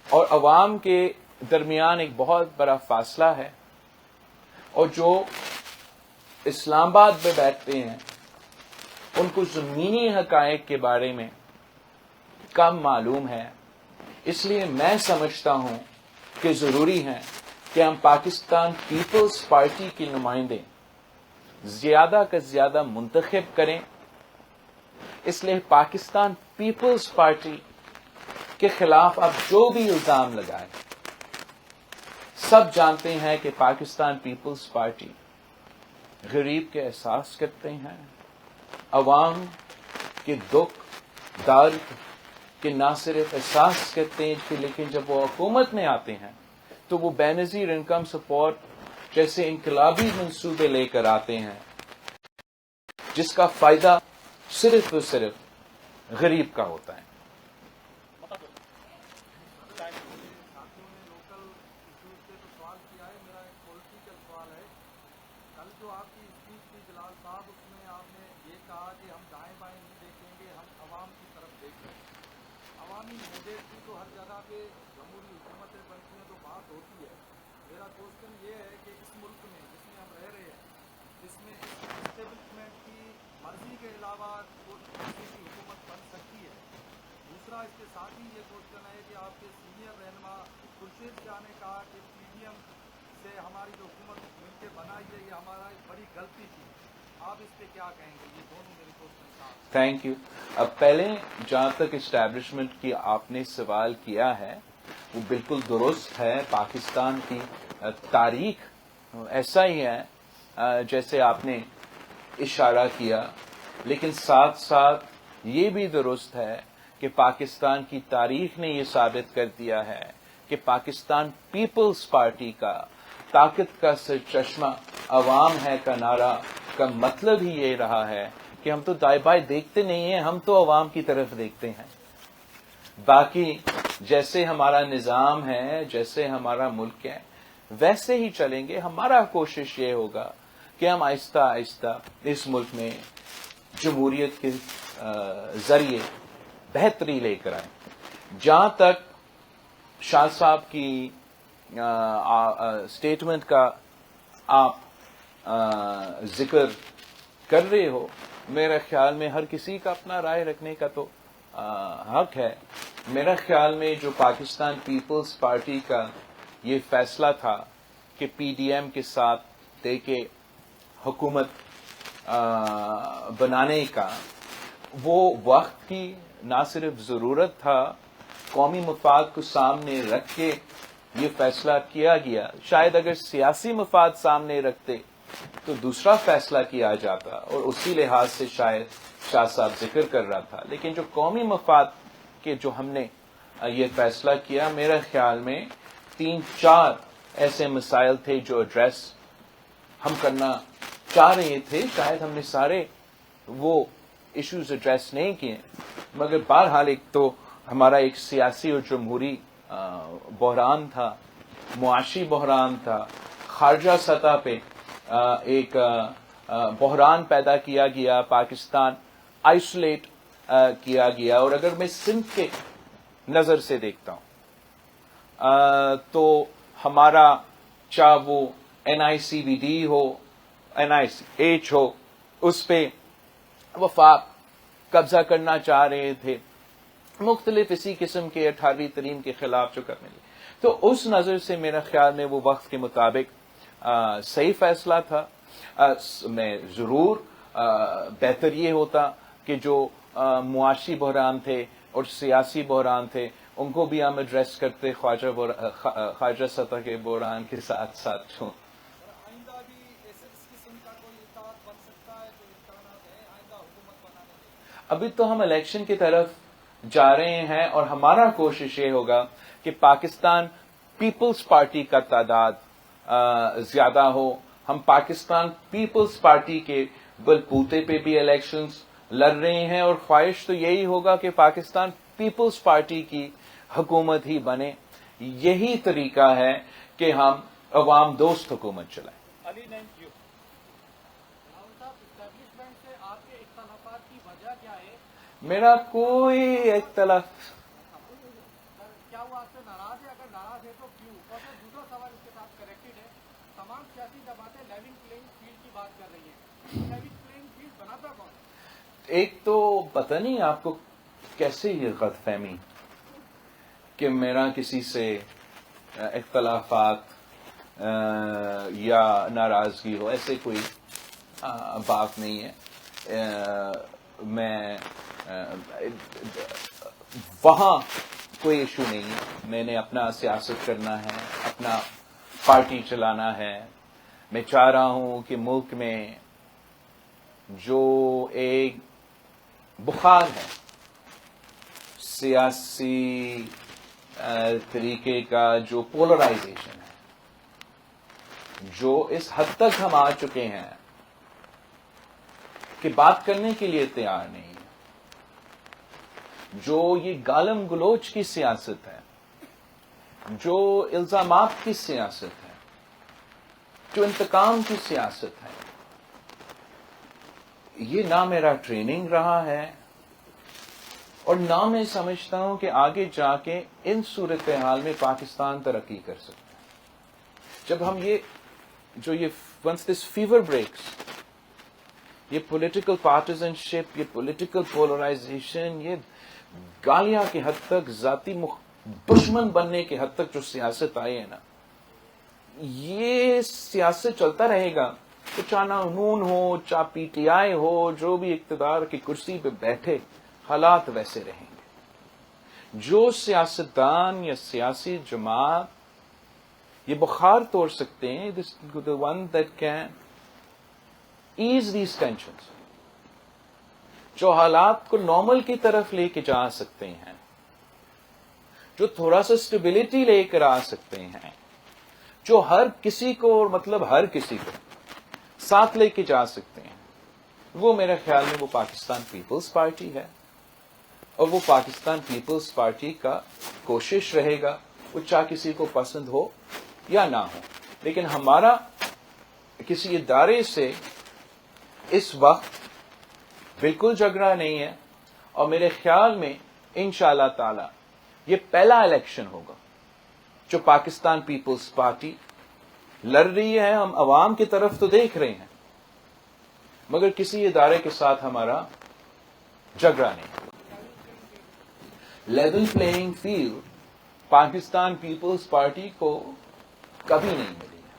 اور عوام کے درمیان ایک بہت بڑا فاصلہ ہے, اور جو اسلام آباد میں بیٹھتے ہیں ان کو زمینی حقائق کے بارے میں کم معلوم ہے. اس لیے میں سمجھتا ہوں کہ ضروری ہے کہ ہم پاکستان پیپلز پارٹی کے نمائندے زیادہ کا زیادہ منتخب کریں. اس لیے پاکستان پیپلز پارٹی کے خلاف آپ جو بھی الزام لگائیں, سب جانتے ہیں کہ پاکستان پیپلز پارٹی غریب کے احساس کرتے ہیں, عوام کے دکھ درد کہ نہ صرف احساس کرتے ہیں, لیکن جب وہ حکومت میں آتے ہیں تو وہ بے نظیر انکم سپورٹ جیسے انقلابی منصوبے لے کر آتے ہیں, جس کا فائدہ صرف اور صرف غریب کا ہوتا ہے. کل جو آپ کی اسپیچ تھی جلال صاحب, اس میں آپ نے یہ کہا کہ ہم دائیں بائیں نہیں دیکھیں گے, ہم عوام کی طرف دیکھ رہے ہیں. عوامی مینڈیٹ کی تو ہر جگہ پہ جمہوری حکومتیں بنتی ہیں تو بات ہوتی ہے. میرا کوشچن یہ ہے کہ اس ملک میں جس میں ہم رہ رہے ہیں, جس میں اسٹیبلشمنٹ کی مرضی کے علاوہ کوئی کسی کی حکومت بن سکتی ہے. دوسرا اس کے ساتھ ہی یہ کوشچن ہے کہ آپ کے سینئر رہنما خورشید شاہ نے کہا کہ پی ڈی ایم سے ہماری جو حکومت مل کے بنائی ہے یہ ہمارا ایک بڑی غلطی تھی. آپ اس پہ کیا کہیں گے؟ یہ دونوں میرے کوشچن تھا. Thank you. اب پہلے جہاں تک اسٹیبلشمنٹ کی آپ نے سوال کیا ہے وہ بالکل درست ہے. پاکستان کی تاریخ ایسا ہی ہے جیسے آپ نے اشارہ کیا, لیکن ساتھ ساتھ یہ بھی درست ہے کہ پاکستان کی تاریخ نے یہ ثابت کر دیا ہے کہ پاکستان پیپلز پارٹی کا طاقت کا سرچشمہ عوام ہے کا نعرہ کا مطلب ہی یہ رہا ہے کہ ہم تو دائیں بائیں دیکھتے نہیں ہیں, ہم تو عوام کی طرف دیکھتے ہیں. باقی جیسے ہمارا نظام ہے, جیسے ہمارا ملک ہے, ویسے ہی چلیں گے. ہمارا کوشش یہ ہوگا کہ ہم آہستہ آہستہ اس ملک میں جمہوریت کے ذریعے بہتری لے کر آئیں. جہاں تک شاہ صاحب کی اسٹیٹمنٹ کا آپ ذکر کر رہے ہو، میرے خیال میں ہر کسی کا اپنا رائے رکھنے کا تو حق ہے. میرا خیال میں جو پاکستان پیپلز پارٹی کا یہ فیصلہ تھا کہ پی ڈی ایم کے ساتھ دے کے حکومت بنانے کا، وہ وقت کی نہ صرف ضرورت تھا، قومی مفاد کو سامنے رکھ کے یہ فیصلہ کیا گیا. شاید اگر سیاسی مفاد سامنے رکھتے تو دوسرا فیصلہ کیا جاتا، اور اسی لحاظ سے شاید شاہ صاحب ذکر کر رہا تھا. لیکن جو قومی مفاد کے جو ہم نے یہ فیصلہ کیا، میرے خیال میں 3-4 ایسے مسائل تھے جو ایڈریس ہم کرنا چاہ رہے تھے. شاید ہم نے سارے وہ ایشوز ایڈریس نہیں کیے، مگر بہرحال ایک تو ہمارا ایک سیاسی اور جمہوری بحران تھا، معاشی بحران تھا، خارجہ سطح پہ ایک بحران پیدا کیا گیا، پاکستان آئسولیٹ کیا گیا. اور اگر میں سندھ کے نظر سے دیکھتا ہوں تو ہمارا چاہے وہ NICBD ہو، NIH ہو، اس پہ وفاق قبضہ کرنا چاہ رہے تھے، مختلف اسی قسم کے 18ویں ترمیم کے خلاف جو کرنے لگے. تو اس نظر سے میرا خیال میں وہ وقت کے مطابق صحیح فیصلہ تھا. میں ضرور بہتر یہ ہوتا کہ جو معاشی بحران تھے اور سیاسی بحران تھے ان کو بھی ہم ایڈریس کرتے خارجہ سطح کے بحران کے ساتھ ساتھ. آئندہ بھی اس قسم کا کوئی اتحاد بن سکتا ہے، جو امکانات ہیں آئندہ حکومت بنانے کے؟ ابھی تو ہم الیکشن کی طرف جا رہے ہیں، اور ہمارا کوشش یہ ہوگا کہ پاکستان پیپلز پارٹی کا تعداد زیادہ ہو. ہم پاکستان پیپلز پارٹی کے بلبوتے پہ بھی الیکشنز لڑ رہے ہیں، اور خواہش تو یہی ہوگا کہ پاکستان پیپلز پارٹی کی حکومت ہی بنے. یہی طریقہ ہے کہ ہم عوام دوست حکومت چلائیں. علی نیم کیو راہل صاحب، اسٹیبلشمنٹ سے آپ کے اختلافات کی وجہ کیا ہے؟ میرا کوئی اختلاف کیا وہ آپ سے ناراض ہے؟ اگر ناراض ہے تو کیوں؟ اور پھر دوسرا سوال اس کے ساتھ کنیکٹڈ ہے. تمام سیاسی جماعتیں لیول پلینگ فیلڈ کی بات کر رہی ہیں. لیول پلینگ فیلڈ بناتا کون؟ ایک تو پتہ نہیں آپ کو کیسے یہ غلط فہمی کہ میرا کسی سے اختلافات یا ناراضگی ہو، ایسے کوئی بات نہیں ہے. میں وہاں کوئی ایشو نہیں ہے. میں نے اپنا سیاست کرنا ہے، اپنا پارٹی چلانا ہے. میں چاہ رہا ہوں کہ ملک میں جو ایک بخار ہے سیاسی طریقے کا، جو پولرائزیشن ہے، جو اس حد تک ہم آ چکے ہیں کہ بات کرنے کے لیے تیار نہیں ہے، جو یہ گالم گلوچ کی سیاست ہے، جو الزامات کی سیاست ہے، جو انتقام کی سیاست ہے، یہ نہ میرا ٹریننگ رہا ہے، اور نہ میں سمجھتا ہوں کہ آگے جا کے ان صورتحال میں پاکستان ترقی کر سکتا ہے. جب ہم یہ ونس دس فیور بریکس، یہ پولیٹیکل پارٹیزن شپ، یہ پولیٹیکل پولرائزیشن، یہ گالیاں کی حد تک، ذاتی دشمن بننے کی حد تک جو سیاست آئی ہے نا، یہ سیاست چلتا رہے گا تو چاہے نون ہو، چاہے PTI ہو، جو بھی اقتدار کی کرسی پہ بیٹھے، حالات ویسے رہیں گے. جو سیاستدان یا سیاسی جماعت یہ بخار توڑ سکتے ہیں، the one that can ease these tensions، جو حالات کو نارمل کی طرف لے کے جا سکتے ہیں، جو تھوڑا سا اسٹیبلٹی لے کر آ سکتے ہیں، جو ہر کسی کو، مطلب ہر کسی کو ساتھ لے کے جا سکتے ہیں، وہ میرے خیال میں وہ پاکستان پیپلز پارٹی ہے. اور وہ پاکستان پیپلز پارٹی کا کوشش رہے گا، وہ چاہے کسی کو پسند ہو یا نہ ہو. لیکن ہمارا کسی ادارے سے اس وقت بالکل جھگڑا نہیں ہے، اور میرے خیال میں انشاءاللہ تعالی یہ پہلا الیکشن ہوگا جو پاکستان پیپلز پارٹی لڑ رہی ہے, ہم عوام کی طرف تو دیکھ رہے ہیں, مگر کسی ادارے کے ساتھ ہمارا جھگڑا نہیں. Level playing field Pakistan Peoples Party کو کبھی نہیں ملی ہے,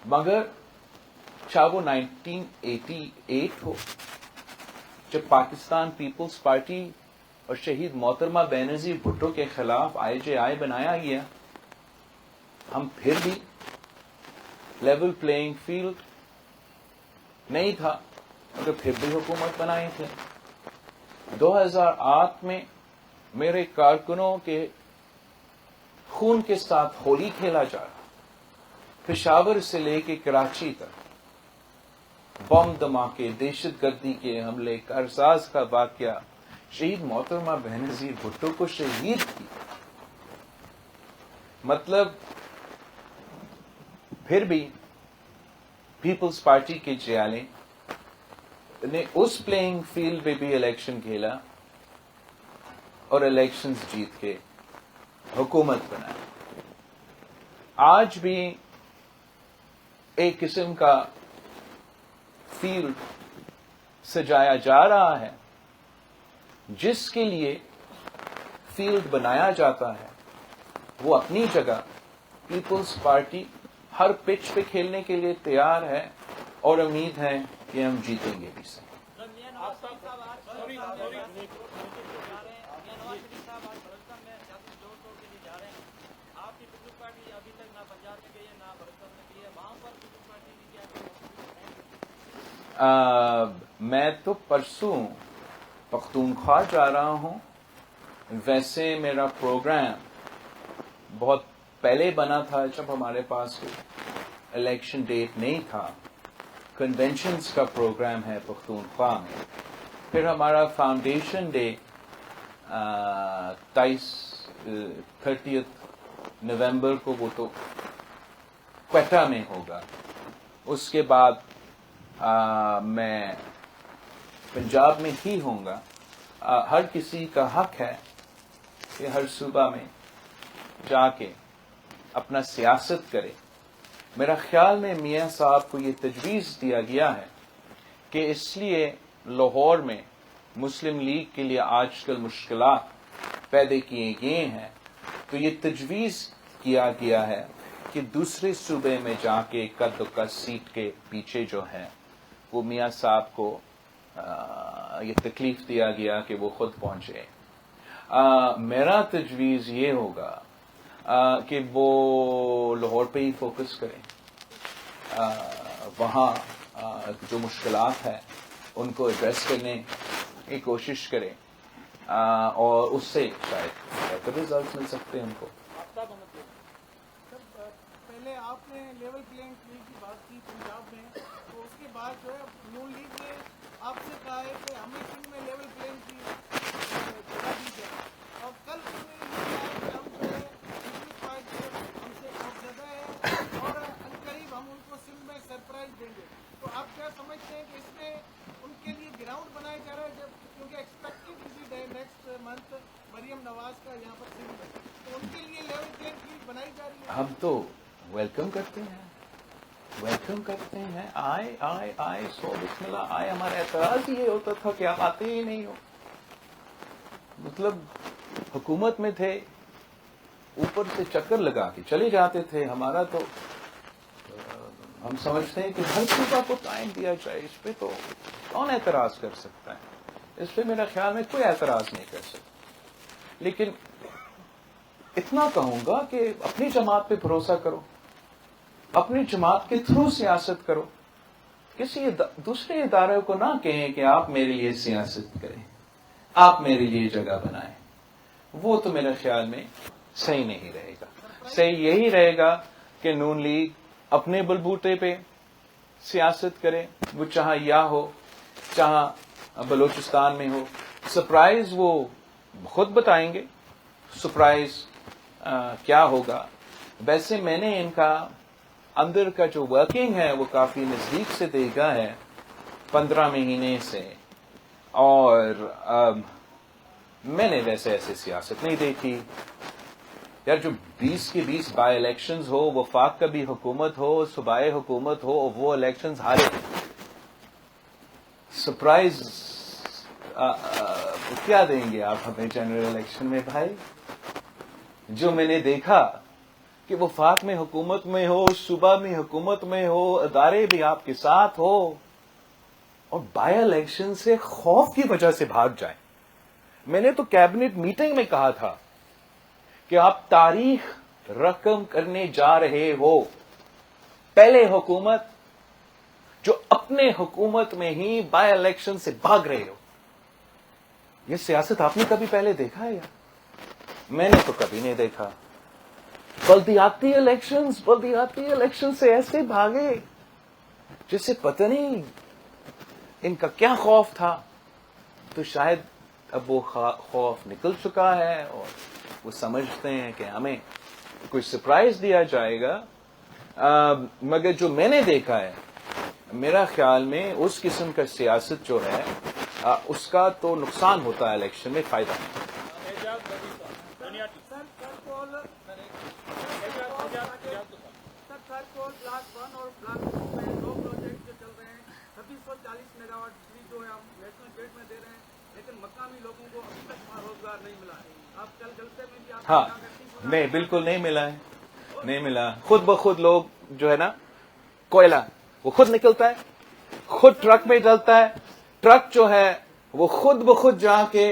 مگر چاہے وہ 1988 ہو جب پاکستان پیپلز پارٹی اور شہید محترمہ بینظیر بھٹو کے خلاف IJI بنایا گیا, ہم پھر بھی لیول پلئنگ فیلڈ نہیں تھا مگر پھر بھی حکومت بنائی تھے. 2008 میں میرے کارکنوں کے خون کے ساتھ ہولی کھیلا جا رہا, پشاور سے لے کے کراچی تک بم دھماکے, دہشت گردی کے حملے, کارساز کا واقعہ, شہید محترمہ بینظیر بھٹو کو شہید کیا. مطلب پھر بھی پیپلز پارٹی کے جیالے نے اس پلئنگ فیلڈ پہ بھی الیکشن کھیلا اور الیکشنز جیت کے حکومت بنائی. آج بھی ایک قسم کا فیلڈ سجایا جا رہا ہے, جس کے لیے فیلڈ بنایا جاتا ہے وہ اپنی جگہ پیپلز پارٹی ہر پچ پہ کھیلنے کے لیے تیار ہے اور امید ہے کہ ہم جیتیں گے بھی. میں تو پرسوں پختونخوا جا رہا ہوں. ویسے میرا پروگرام بہت پہلے بنا تھا جب ہمارے پاس کوئی الیکشن ڈیٹ نہیں تھا. کنونشنز کا پروگرام ہے پختونخوا میں. پھر ہمارا فاؤنڈیشن ڈے 30 نومبر کو, وہ تو کوئٹہ میں ہوگا. اس کے بعد میں پنجاب میں ہی ہوں گا. ہر کسی کا حق ہے کہ ہر صوبہ میں جا کے اپنا سیاست کرے. میرا خیال میں میاں صاحب کو یہ تجویز دیا گیا ہے کہ اس لیے لاہور میں مسلم لیگ کے لیے آج کل مشکلات پیدا کیے گئے ہیں, تو یہ تجویز کیا گیا ہے کہ دوسرے صوبے میں جا کے قد و قد سیٹ کے پیچھے جو ہے وہ میاں صاحب کو یہ تکلیف دیا گیا کہ وہ خود پہنچے. میرا تجویز یہ ہوگا کہ وہ لاہور پہ ہی فوکس کریں, وہاں جو مشکلات ہیں ان کو ایڈریس کرنے کی کوشش کریں, اور اس سے شاید بہتر ریزلٹ مل سکتے ہیں ان کو. پہلے آپ نے لیول پلئنگ فیلڈ کی بات کی پنجاب میں, تو اس کے بعد جو ہے نون لیگ نے آپ سے کہا ہے کہ ہمیں سندھ میں لیول پلئنگ کی جگہ دی جائے, اور کل انہوں نے یہ کہا ہے کہ ہم جو ہے پیپلز پارٹی ہم سے بہت زیادہ ہے اور عنقریب ہم ان کو سندھ میں سرپرائز دیں گے. تو آپ کیا سمجھتے ہیں کہ اس میں ان کے لیے گراؤنڈ بنایا جا رہا ہے, جب کیونکہ ایکسپیکٹڈ وزٹ ہے نیکسٹ منتھ مریم نواز کا یہاں پر سندھ میں, تو ان کے لیے لیول پلئنگ فیلڈ بنائی جا رہی ہے؟ ہم تو ویلکم کرتے ہیں. آئے سو بسم اللہ آئے. ہمارا اعتراض یہ ہوتا تھا کہ آپ آتے ہی نہیں ہو. مطلب حکومت میں تھے, اوپر سے چکر لگا کے چلے جاتے تھے. ہمارا تو ہم سمجھتے ہیں کہ ہر صوبہ کو ٹائم دیا جائے. اس پہ تو کون اعتراض کر سکتا ہے؟ اس پہ میرا خیال میں کوئی اعتراض نہیں کر سکتا. لیکن اتنا کہوں گا کہ اپنی جماعت پہ بھروسہ کرو, اپنی جماعت کے تھرو سیاست کرو. کسی دوسرے ادارے کو نہ کہیں کہ آپ میرے لیے سیاست کریں, آپ میرے لیے جگہ بنائیں. وہ تو میرے خیال میں صحیح نہیں رہے گا. صحیح یہی رہے گا کہ نون لیگ اپنے بلبوتے پہ سیاست کرے, وہ چاہے یا ہو چاہے بلوچستان میں ہو. سرپرائز وہ خود بتائیں گے سرپرائز کیا ہوگا. ویسے میں نے ان کا اندر کا جو ورکنگ ہے وہ کافی نزدیک سے دیکھا ہے 15 مہینے سے, اور میں نے ویسے ایسے سیاست نہیں دیکھی. یار جو 20 کے 20 بائی الیکشنز ہو، وفاق کا بھی حکومت ہو، صوبائی حکومت ہو، وہ الیکشنز ہارے، سرپرائز کیا دیں گے آپ ہمیں جنرل الیکشن میں بھائی؟ جو میں نے دیکھا کہ وفاق میں حکومت میں ہو، صوبہ میں حکومت میں ہو، ادارے بھی آپ کے ساتھ ہو، اور بائی الیکشن سے خوف کی وجہ سے بھاگ جائیں. میں نے تو کیبنٹ میٹنگ میں کہا تھا کہ آپ تاریخ رقم کرنے جا رہے ہو. پہلے حکومت جو اپنے حکومت میں ہی بائی الیکشن سے بھاگ رہے ہو. یہ سیاست آپ نے کبھی پہلے دیکھا ہے یا؟ میں نے تو کبھی نہیں دیکھا. بلدیاتی الیکشن سے ایسے بھاگے جسے پتہ نہیں ان کا کیا خوف تھا. تو شاید اب وہ خوف نکل چکا ہے اور وہ سمجھتے ہیں کہ ہمیں کوئی سرپرائز دیا جائے گا. مگر جو میں نے دیکھا ہے، میرا خیال میں اس قسم کا سیاست جو ہے اس کا تو نقصان ہوتا ہے، الیکشن میں فائدہ نہیں. سر بلاک 1 اور بلاک 2 میں 2 پروجیکٹ جو چل رہے ہیں، 2640 میگا واٹ بجلی جو ہے ہم نیشنل گریڈ میں دے رہے ہیں، لیکن مقامی لوگوں کو ابھی تک روزگار نہیں ملا ہے. آپ کل جلسے میں بھی آپ ہاں نہیں، بالکل نہیں ملا ہے، نہیں ملا. خود بخود لوگ جو ہے نا، کوئلہ وہ خود نکلتا ہے، خود ٹرک میں ڈلتا ہے. ٹرک جو ہے وہ خود بخود جا کے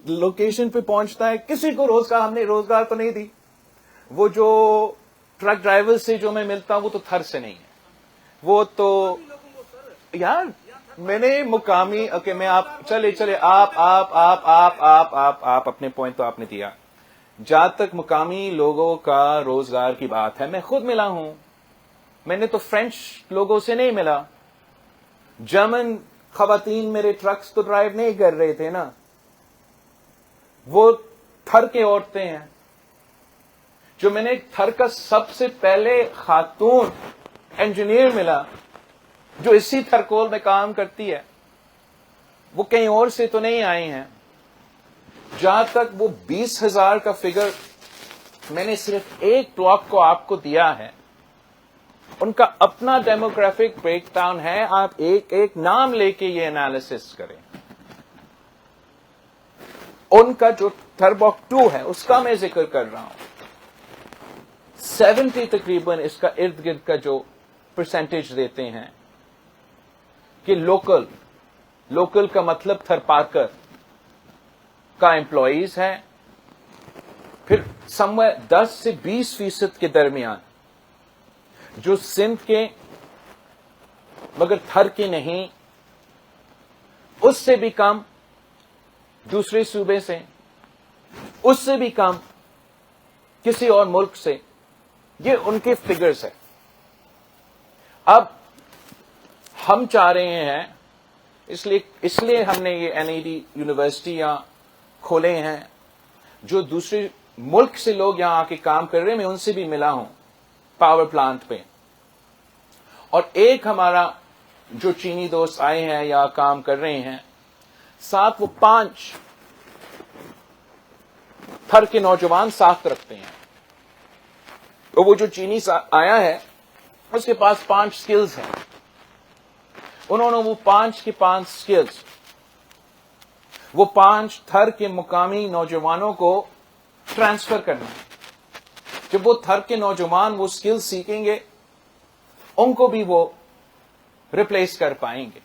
لوکیشن پہ پہنچتا ہے. کسی کو روزگار، ہم نے روزگار تو نہیں دی. وہ جو ٹرک ڈرائیور سے جو میں ملتا ہوں وہ تو تھر سے نہیں ہے. وہ تو یار میں نے مقامی میں آپ چلے آپ اپنے پوائنٹ تو آپ نے دیا. جہاں تک مقامی لوگوں کا روزگار کی بات ہے، میں خود ملا ہوں. میں نے تو فرینچ لوگوں سے نہیں ملا. جرمن خواتین میرے ٹرکس تو ڈرائیو نہیں کر رہے تھے نا، وہ تھر کے عورتیں ہیں. جو میں نے تھر کا سب سے پہلے خاتون انجینئر ملا جو اسی تھرکول میں کام کرتی ہے، وہ کہیں اور سے تو نہیں آئی ہیں. جہاں تک وہ 20,000 کا فگر میں نے صرف ایک بلاک کو آپ کو دیا ہے، ان کا اپنا ڈیموگرافک بریک ڈاؤن ہے. آپ ایک ایک نام لے کے یہ انالیسس کریں. ان کا جو تھر بلاک 2 ہے اس کا میں ذکر کر رہا ہوں. 70 تقریباً اس کا ارد گرد کا جو پرسنٹیج دیتے ہیں کہ لوکل کا مطلب تھر پارکر کا امپلائیز ہے. پھر سمویر 10 سے 20% کے درمیان جو سندھ کے مگر تھر کے نہیں، اس سے بھی کم دوسرے صوبے سے، اس سے بھی کم کسی اور ملک سے. یہ ان کے فگرز ہے. اب ہم چاہ رہے ہیں، اس لیے ہم نے یہ NED یونیورسٹیاں کھولے ہیں. جو دوسرے ملک سے لوگ یہاں آ کے کام کر رہے ہیں، میں ان سے بھی ملا ہوں پاور پلانٹ پہ. اور ایک ہمارا جو چینی دوست آئے ہیں یا کام کر رہے ہیں، ساتھ وہ 5 تھر کے نوجوان ساتھ رکھتے ہیں. تو وہ جو چینی آیا ہے اس کے پاس 5 سکلز ہیں. انہوں نے وہ 5 کے 5 سکلز وہ 5 تھر کے مقامی نوجوانوں کو ٹرانسفر کرنا. جب وہ تھر کے نوجوان وہ سکلز سیکھیں گے، ان کو بھی وہ ریپلیس کر پائیں گے.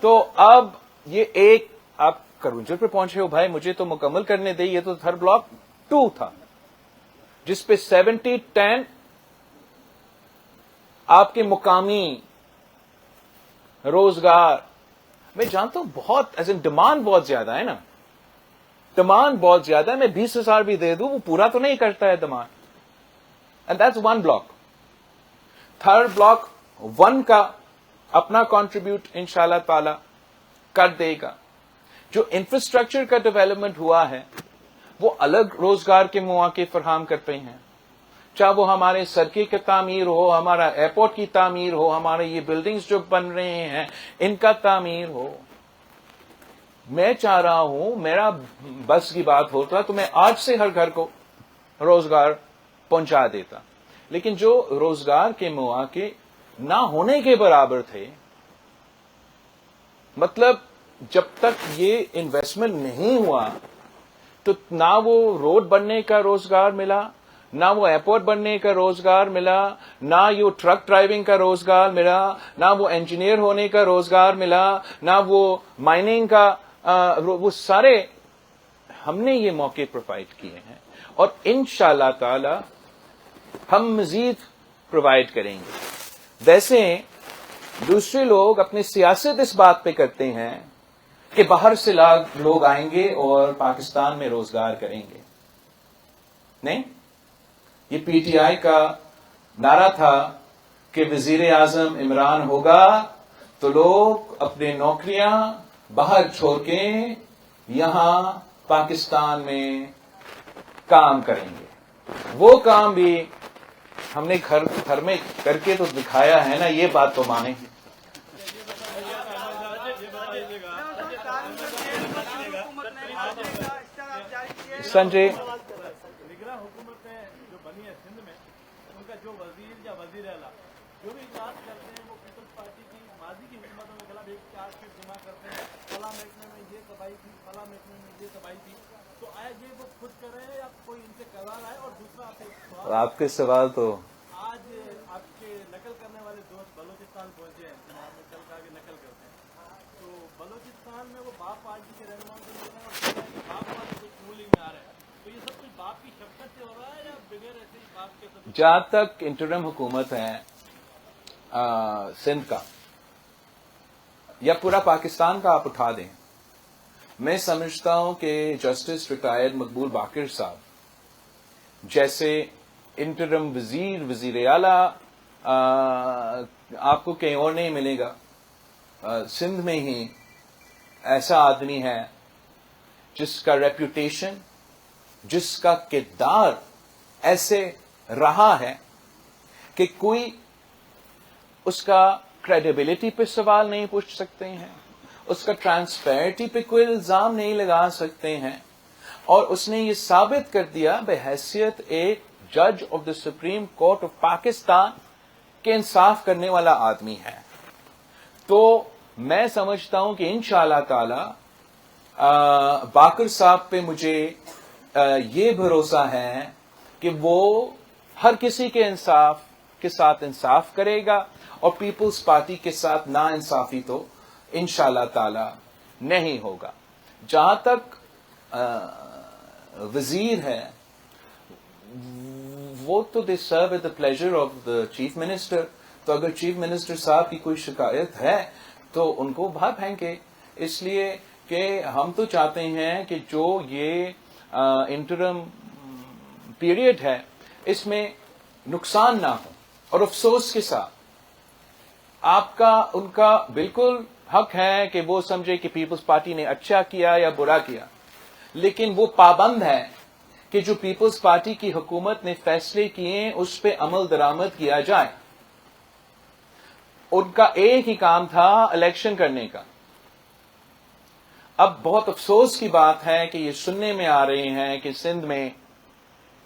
تو اب یہ ایک آپ کرونجر پہ پہنچے ہو بھائی، مجھے تو مکمل کرنے دے. یہ تو تھر بلاک 2 تھا جس پہ 70-10 آپ کے مقامی روزگار. میں جانتا ہوں بہت ڈیمانڈ بہت زیادہ ہے نا، ڈیمانڈ بہت زیادہ ہے. میں 20,000 بھی دے دوں وہ پورا تو نہیں کرتا ہے demand. And that's 1 block. Third block 1 کا اپنا کنٹریبیوٹ انشاءاللہ تعالی کر دے گا. جو انفراسٹرکچر کا ڈیولپمنٹ ہوا ہے وہ الگ روزگار کے مواقع فراہم کرتے ہیں. چاہے وہ ہمارے سڑکیں کی تعمیر ہو، ہمارا ایئرپورٹ کی تعمیر ہو، ہمارے یہ بلڈنگز جو بن رہے ہیں ان کا تعمیر ہو. میں چاہ رہا ہوں، میرا بس کی بات ہوتا تو میں آج سے ہر گھر کو روزگار پہنچا دیتا. لیکن جو روزگار کے مواقع نہ ہونے کے برابر تھے، مطلب جب تک یہ انویسٹمنٹ نہیں ہوا تو نہ وہ روڈ بننے کا روزگار ملا، نہ وہ ایئرپورٹ بننے کا روزگار ملا، نہ یہ ٹرک ڈرائیونگ کا روزگار ملا، نہ وہ انجینئر ہونے کا روزگار ملا، نہ وہ مائننگ کا وہ سارے ہم نے یہ موقع پرووائڈ کیے ہیں، اور انشاءاللہ تعالی ہم مزید پرووائڈ کریں گے. ویسے دوسرے لوگ اپنی سیاست اس بات پہ کرتے ہیں کہ باہر سے لوگ آئیں گے اور پاکستان میں روزگار کریں گے. نہیں، یہ پی ٹی آئی کا نعرہ تھا کہ وزیر اعظم عمران ہوگا تو لوگ اپنے نوکریاں باہر چھوڑ کے یہاں پاکستان میں کام کریں گے. وہ کام بھی ہم نے گھر میں کر کے تو دکھایا ہے نا، یہ بات تو مانیں. سنجے نگراں حکومت ہے جو بنی ہے سندھ میں، ان کا جو وزیر یا وزیر اعلیٰ جو بھی اجلاس کرتے ہیں وہ پیپلز پارٹی کی ماضی کی حکومتوں کے خلاف ایک چارج شیٹ جمع کرتے ہیں، فلاں محکمے میں یہ تباہی تھی، فلاں محکمے میں یہ تباہی تھی. تو آیا یہ وہ خود کر رہے ہیں یا کوئی ان سے کروا رہا ہے؟ اور دوسرا آپ کے سوال تو آج آپ کے نقل کرنے والے دوست بلوچستان پہنچے ہیں، آپ نے کل کہا کہ نقل کرتے ہیں، تو بلوچستان میں وہ باپ پارٹی کے رہنماؤں سے مل رہے ہیں اور باپ پارٹی کچھ رولنگ میں آ رہے ہیں، تو یہ سب کچھ باپ کی شفقت سے ہو رہا ہے یا بغیر ایسے ہی باپ کے سب؟ جہاں تک انٹرم حکومت ہے سندھ کا یا پورا پاکستان کا آپ اٹھا دیں، میں سمجھتا ہوں کہ جسٹس ریٹائرڈ مقبول باقر صاحب جیسے انٹرم وزیر اعلیٰ آپ کو کہیں اور نہیں ملے گا. سندھ میں ہی ایسا آدمی ہے جس کا ریپوٹیشن، جس کا کردار ایسے رہا ہے کہ کوئی اس کا کریڈیبلٹی پہ سوال نہیں پوچھ سکتے ہیں، اس کا ٹرانسپیرنٹی پہ کوئی الزام نہیں لگا سکتے ہیں، اور اس نے یہ ثابت کر دیا بحیثیت ایک جج of the supreme court of Pakistan کہ انصاف کرنے والا آدمی ہے. تو میں سمجھتا ہوں کہ انشاءاللہ تعالی باقر صاحب پہ مجھے یہ بھروسہ ہے کہ وہ ہر کسی کے انصاف کے ساتھ انصاف کرے گا، اور پیپلز پارٹی کے ساتھ نا انصافی تو انشاءاللہ تعالی نہیں ہوگا. جہاں تک وزیر ہے، وہ تو they serve at the pleasure of the chief minister. تو اگر چیف منسٹر صاحب کی کوئی شکایت ہے تو ان کو باہر پھینکے، اس لیے کہ ہم تو چاہتے ہیں کہ جو یہ انٹرم پیریڈ ہے اس میں نقصان نہ ہو. اور افسوس کے ساتھ آپ کا ان کا بالکل حق ہے کہ وہ سمجھے کہ پیپلز پارٹی نے اچھا کیا یا برا کیا، لیکن وہ پابند ہے کہ جو پیپلز پارٹی کی حکومت نے فیصلے کیے اس پہ عمل درآمد کیا جائے. ان کا ایک ہی کام تھا الیکشن کرنے کا. اب بہت افسوس کی بات ہے کہ یہ سننے میں آ رہے ہیں کہ سندھ میں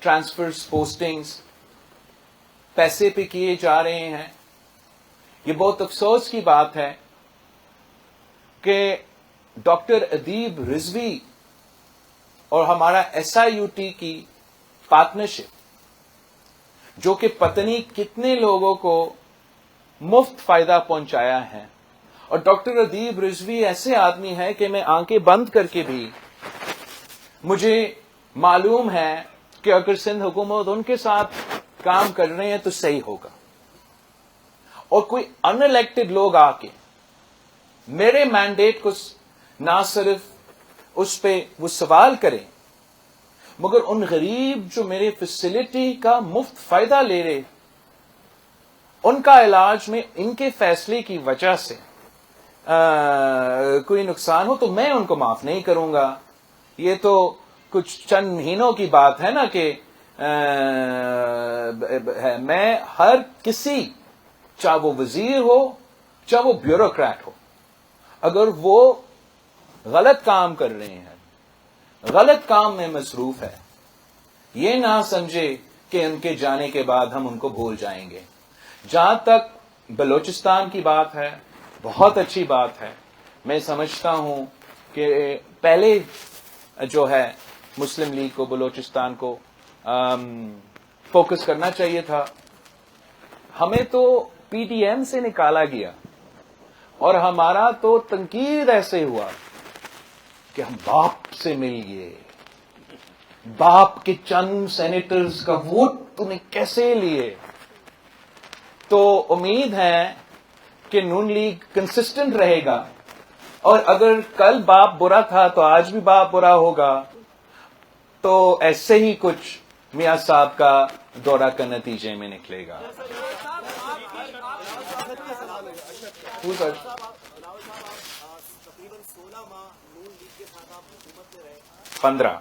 ٹرانسفرز، پوسٹنگز پیسے پہ کیے جا رہے ہیں. یہ بہت افسوس کی بات ہے کہ ڈاکٹر ادیب رضوی اور ہمارا SIUT کی پارٹنرشپ، جو کہ پتہ نہیں کتنے لوگوں کو مفت فائدہ پہنچایا ہے، اور ڈاکٹر ادیب رضوی ایسے آدمی ہے کہ میں آنکھیں بند کر کے بھی مجھے معلوم ہے کہ اگر سندھ حکومت ان کے ساتھ کام کر رہے ہیں تو صحیح ہوگا. اور کوئی ان الیکٹڈ لوگ آ کے میرے مینڈیٹ کو نہ صرف اس پہ وہ سوال کریں، مگر ان غریب جو میرے فیسلٹی کا مفت فائدہ لے رہے، ان کا علاج میں ان کے فیصلے کی وجہ سے کوئی نقصان ہو تو میں ان کو معاف نہیں کروں گا. یہ تو کچھ چند مہینوں کی بات ہے نا کہ میں ہر کسی، چاہے وہ وزیر ہو چاہے وہ بیوروکریٹ ہو، اگر وہ غلط کام کر رہے ہیں، غلط کام میں مصروف ہے، یہ نہ سمجھے کہ ان کے جانے کے بعد ہم ان کو بھول جائیں گے. جہاں تک بلوچستان کی بات ہے، بہت اچھی بات ہے. میں سمجھتا ہوں کہ پہلے جو ہے مسلم لیگ کو بلوچستان کو فوکس کرنا چاہیے تھا. ہمیں تو پی ٹی ایم سے نکالا گیا اور ہمارا تو تنقید ایسے ہوا کہ ہم باپ سے مل گئے. باپ کے چند سینیٹرز کا ووٹ تمہیں کیسے لیے؟ تو امید ہے کہ نون لیگ کنسسٹنٹ رہے گا، اور اگر کل باپ برا تھا تو آج بھی باپ برا ہوگا. تو ایسے ہی کچھ میاں صاحب کا دورہ کا نتیجے میں نکلے گا. تقریباً 16 ماہ نون لیگ کے ساتھ آپ حکومت میں رہے. 15.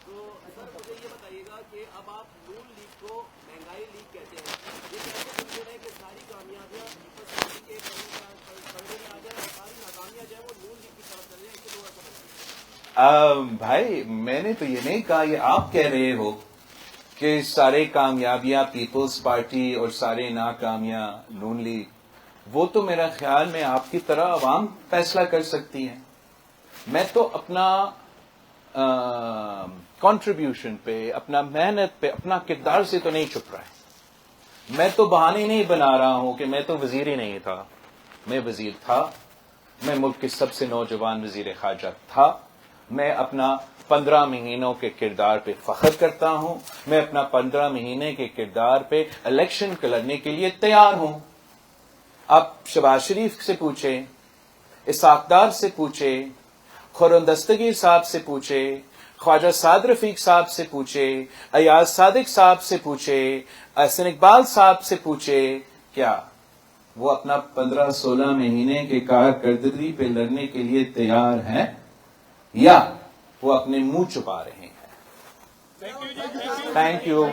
تو سر مجھے یہ بتائیے گا کہ اب آپ نون لیگ کو مہنگائی لیگ کہتے ہیں، یہ کیسے سمجھ رہے ہیں کہ ساری کامیابیاں پیپلز پارٹی کے پردے میں آ جائیں اور ساری ناکامیاں جو ہے وہ نون لیگ کی طرف چل جائیں؟ اس کو تھوڑا سمجھ. بھائی میں نے تو یہ نہیں کہا، یہ آپ کہہ رہے ہو کہ سارے کامیابیاں پیپلز پارٹی اور سارے ناکامیاں نون لیگ. وہ تو میرا خیال میں آپ کی طرح عوام فیصلہ کر سکتی ہیں. میں تو اپنا کنٹریبیوشن پہ، اپنا محنت پہ، اپنا کردار سے تو نہیں چھپ رہا ہے. میں تو بہانے نہیں بنا رہا ہوں کہ میں تو وزیر ہی نہیں تھا. میں وزیر تھا، میں ملک کے سب سے نوجوان وزیر خارجہ تھا. میں اپنا 15 مہینوں کے کردار پہ فخر کرتا ہوں. میں اپنا 15 مہینے کے کردار پہ الیکشن لڑنے کے لیے تیار ہوں. آپ شہباز شریف سے پوچھیں، اسحاق ڈار سے پوچھیں، خرم دستگیر صاحب سے پوچھیں، خواجہ سعد رفیق صاحب سے پوچھیں، ایاز صادق صاحب سے پوچھیں، احسن اقبال صاحب سے پوچھیں، کیا وہ اپنا 15-16 مہینے کے کارکردگی پہ لڑنے کے لیے تیار ہیں یا وہ اپنے منہ چھپا رہے ہیں؟ Thank you.